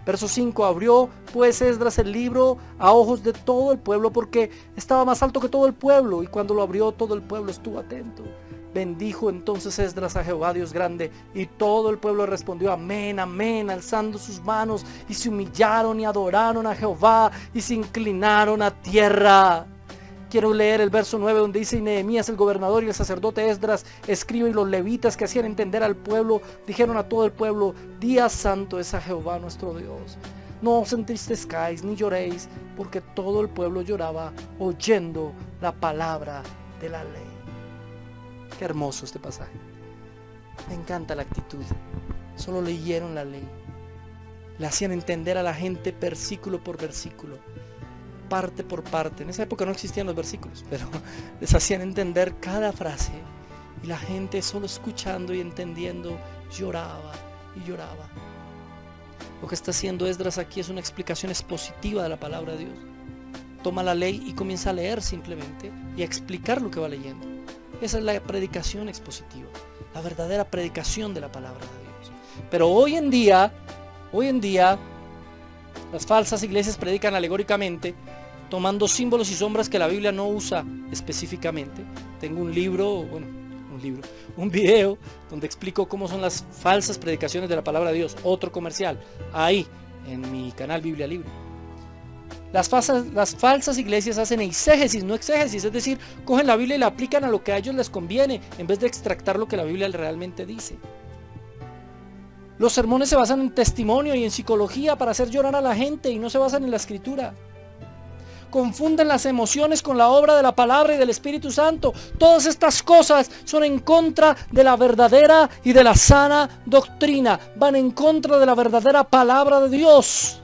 Verso 5, abrió pues Esdras el libro a ojos de todo el pueblo, porque estaba más alto que todo el pueblo, y cuando lo abrió todo el pueblo estuvo atento. Bendijo entonces Esdras a Jehová Dios grande, y todo el pueblo respondió amén, amén, alzando sus manos, y se humillaron y adoraron a Jehová, y se inclinaron a tierra. Quiero leer el verso 9 donde dice: y Nehemías el gobernador y el sacerdote Esdras, escriba, y los levitas que hacían entender al pueblo, dijeron a todo el pueblo: día santo es a Jehová nuestro Dios. No os entristezcáis ni lloréis, porque todo el pueblo lloraba oyendo la palabra de la ley. Qué hermoso este pasaje. Me encanta la actitud. Solo leyeron la ley. Le hacían entender a la gente versículo por versículo, parte por parte. En esa época no existían los versículos, pero les hacían entender cada frase. Y la gente solo escuchando y entendiendo lloraba y lloraba. Lo que está haciendo Esdras aquí es una explicación expositiva de la palabra de Dios. Toma la ley y comienza a leer simplemente y a explicar lo que va leyendo. Esa es la predicación expositiva, la verdadera predicación de la palabra de Dios. Pero hoy en día, las falsas iglesias predican alegóricamente, tomando símbolos y sombras que la Biblia no usa específicamente. Tengo un video donde explico cómo son las falsas predicaciones de la palabra de Dios. Otro comercial, ahí, en mi canal Biblia Libre. Las falsas iglesias hacen eisegesis, no exégesis, es decir, cogen la Biblia y la aplican a lo que a ellos les conviene, en vez de extractar lo que la Biblia realmente dice. Los sermones se basan en testimonio y en psicología para hacer llorar a la gente y no se basan en la escritura. Confunden las emociones con la obra de la palabra y del Espíritu Santo. Todas estas cosas son en contra de la verdadera y de la sana doctrina. Van en contra de la verdadera palabra de Dios.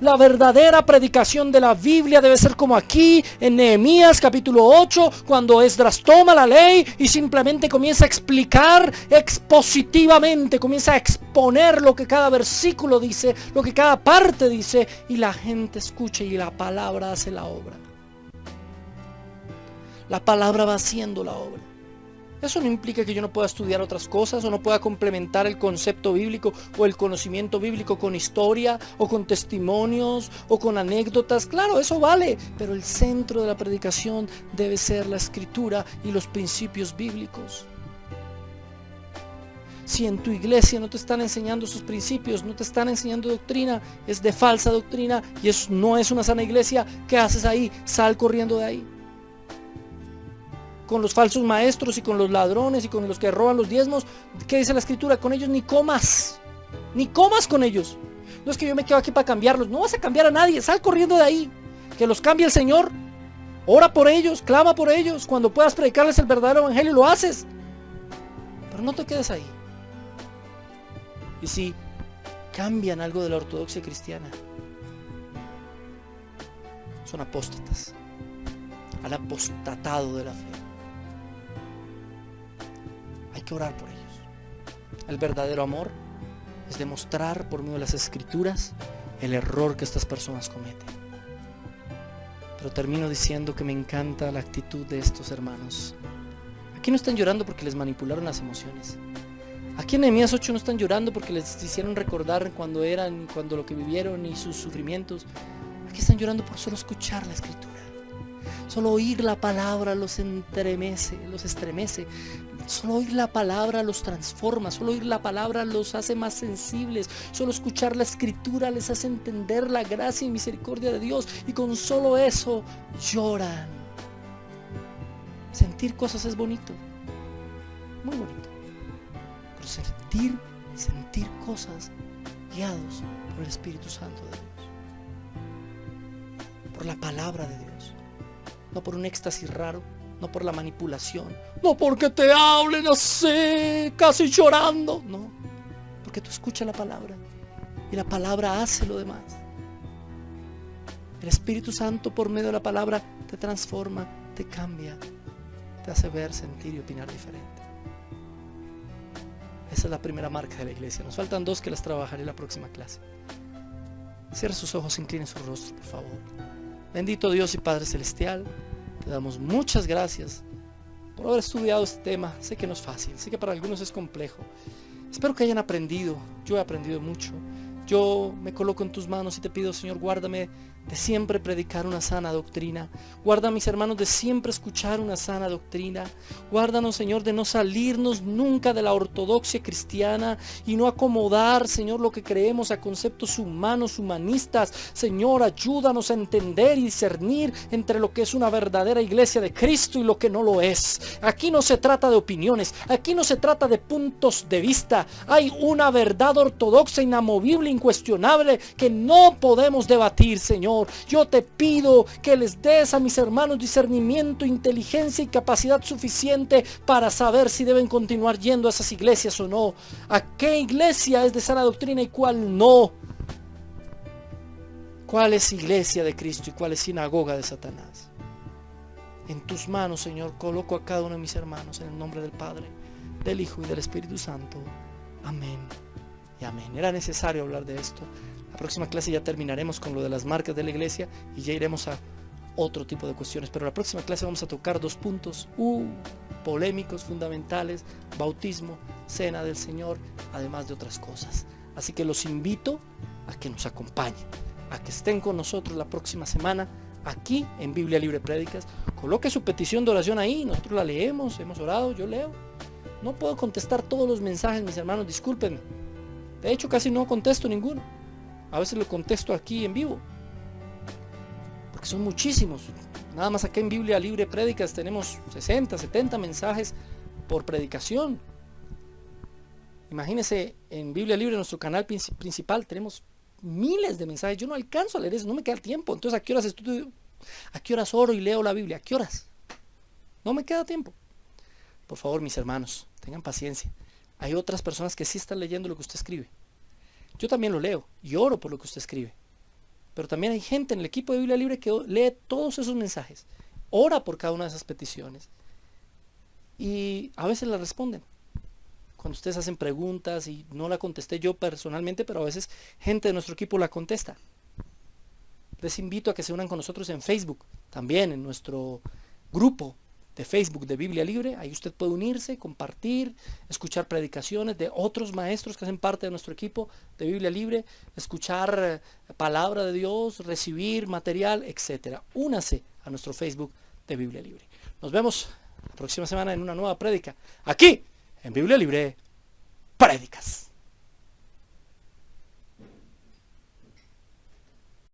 La verdadera predicación de la Biblia debe ser como aquí en Nehemías capítulo 8, cuando Esdras toma la ley y simplemente comienza a explicar expositivamente, comienza a exponer lo que cada versículo dice, lo que cada parte dice, y la gente escucha y la palabra hace la obra. La palabra va haciendo la obra. Eso no implica que yo no pueda estudiar otras cosas o no pueda complementar el concepto bíblico o el conocimiento bíblico con historia o con testimonios o con anécdotas. Claro, eso vale, pero el centro de la predicación debe ser la escritura y los principios bíblicos. Si en tu iglesia no te están enseñando sus principios, no te están enseñando doctrina, es de falsa doctrina y no es una sana iglesia, ¿qué haces ahí? Sal corriendo de ahí. Con los falsos maestros y con los ladrones y con los que roban los diezmos, ¿qué dice la escritura? Con ellos ni comas con ellos. No es que yo me quedo aquí para cambiarlos, no vas a cambiar a nadie, sal corriendo de ahí, que los cambie el Señor, ora por ellos, clama por ellos, cuando puedas predicarles el verdadero evangelio lo haces, pero no te quedes ahí. Y si cambian algo de la ortodoxia cristiana, son apóstatas, han apostatado de la fe. Hay que orar por ellos. El verdadero amor es demostrar por medio de las escrituras el error que estas personas cometen. Pero termino diciendo que me encanta la actitud de estos hermanos. Aquí no están llorando porque les manipularon las emociones. Aquí en Nehemías 8 no están llorando porque les hicieron recordar cuando eran, cuando lo que vivieron y sus sufrimientos. Aquí están llorando por solo escuchar la escritura. Solo oír la palabra los estremece. Solo oír la palabra los transforma. Solo oír la palabra los hace más sensibles. Solo escuchar la escritura les hace entender la gracia y misericordia de Dios. Y con solo eso lloran. Sentir cosas es bonito. Muy bonito. Pero sentir cosas guiados por el Espíritu Santo de Dios. Por la palabra de Dios. No por un éxtasis raro, no por la manipulación, no porque te hablen así, casi llorando, no, porque tú escuchas la palabra y la palabra hace lo demás. El Espíritu Santo por medio de la palabra te transforma, te cambia, te hace ver, sentir y opinar diferente. Esa es la primera marca de la iglesia. Nos faltan dos que las trabajaré en la próxima clase. Cierre sus ojos, incline su rostro, por favor. Bendito Dios y Padre Celestial, te damos muchas gracias por haber estudiado este tema. Sé que no es fácil, sé que para algunos es complejo. Espero que hayan aprendido, yo he aprendido mucho. Yo me coloco en tus manos y te pido, Señor, guárdame de siempre predicar una sana doctrina. Guarda a mis hermanos de siempre escuchar una sana doctrina. Guárdanos, Señor, de no salirnos nunca de la ortodoxia cristiana y no acomodar, Señor, lo que creemos a conceptos humanos, humanistas. Señor, ayúdanos a entender y discernir entre lo que es una verdadera iglesia de Cristo y lo que no lo es. Aquí no se trata de opiniones, aquí no se trata de puntos de vista. Hay una verdad ortodoxa, inamovible, incuestionable que no podemos debatir, Señor. Yo te pido que les des a mis hermanos discernimiento, inteligencia y capacidad suficiente para saber si deben continuar yendo a esas iglesias o no. ¿A qué iglesia es de sana doctrina y cuál no? ¿Cuál es iglesia de Cristo y cuál es sinagoga de Satanás? En tus manos, Señor, coloco a cada uno de mis hermanos en el nombre del Padre, del Hijo y del Espíritu Santo. Amén y amén. Era necesario hablar de esto. La próxima clase ya terminaremos con lo de las marcas de la iglesia y ya iremos a otro tipo de cuestiones. Pero la próxima clase vamos a tocar 2 puntos polémicos, fundamentales: bautismo, cena del Señor, además de otras cosas. Así que los invito a que nos acompañen, a que estén con nosotros la próxima semana aquí en Biblia Libre Prédicas. Coloque su petición de oración ahí, nosotros la leemos, hemos orado, yo leo. No puedo contestar todos los mensajes, mis hermanos, discúlpenme. De hecho, casi no contesto ninguno. A veces lo contesto aquí en vivo, porque son muchísimos. Nada más acá en Biblia Libre Prédicas tenemos 60, 70 mensajes por predicación. Imagínense, en Biblia Libre, nuestro canal principal, tenemos miles de mensajes. Yo no alcanzo a leer eso, no me queda tiempo. Entonces, ¿a qué horas estudio? ¿A qué horas oro y leo la Biblia? ¿A qué horas? No me queda tiempo. Por favor, mis hermanos, tengan paciencia. Hay otras personas que sí están leyendo lo que usted escribe. Yo también lo leo y oro por lo que usted escribe. Pero también hay gente en el equipo de Biblia Libre que lee todos esos mensajes, ora por cada una de esas peticiones y a veces la responden. Cuando ustedes hacen preguntas y no la contesté yo personalmente, pero a veces gente de nuestro equipo la contesta. Les invito a que se unan con nosotros en Facebook, también en nuestro grupo de Facebook de Biblia Libre. Ahí usted puede unirse, compartir, escuchar predicaciones de otros maestros que hacen parte de nuestro equipo de Biblia Libre, escuchar palabra de Dios, recibir material, etc. Únase a nuestro Facebook de Biblia Libre. Nos vemos la próxima semana en una nueva prédica, aquí en Biblia Libre Prédicas.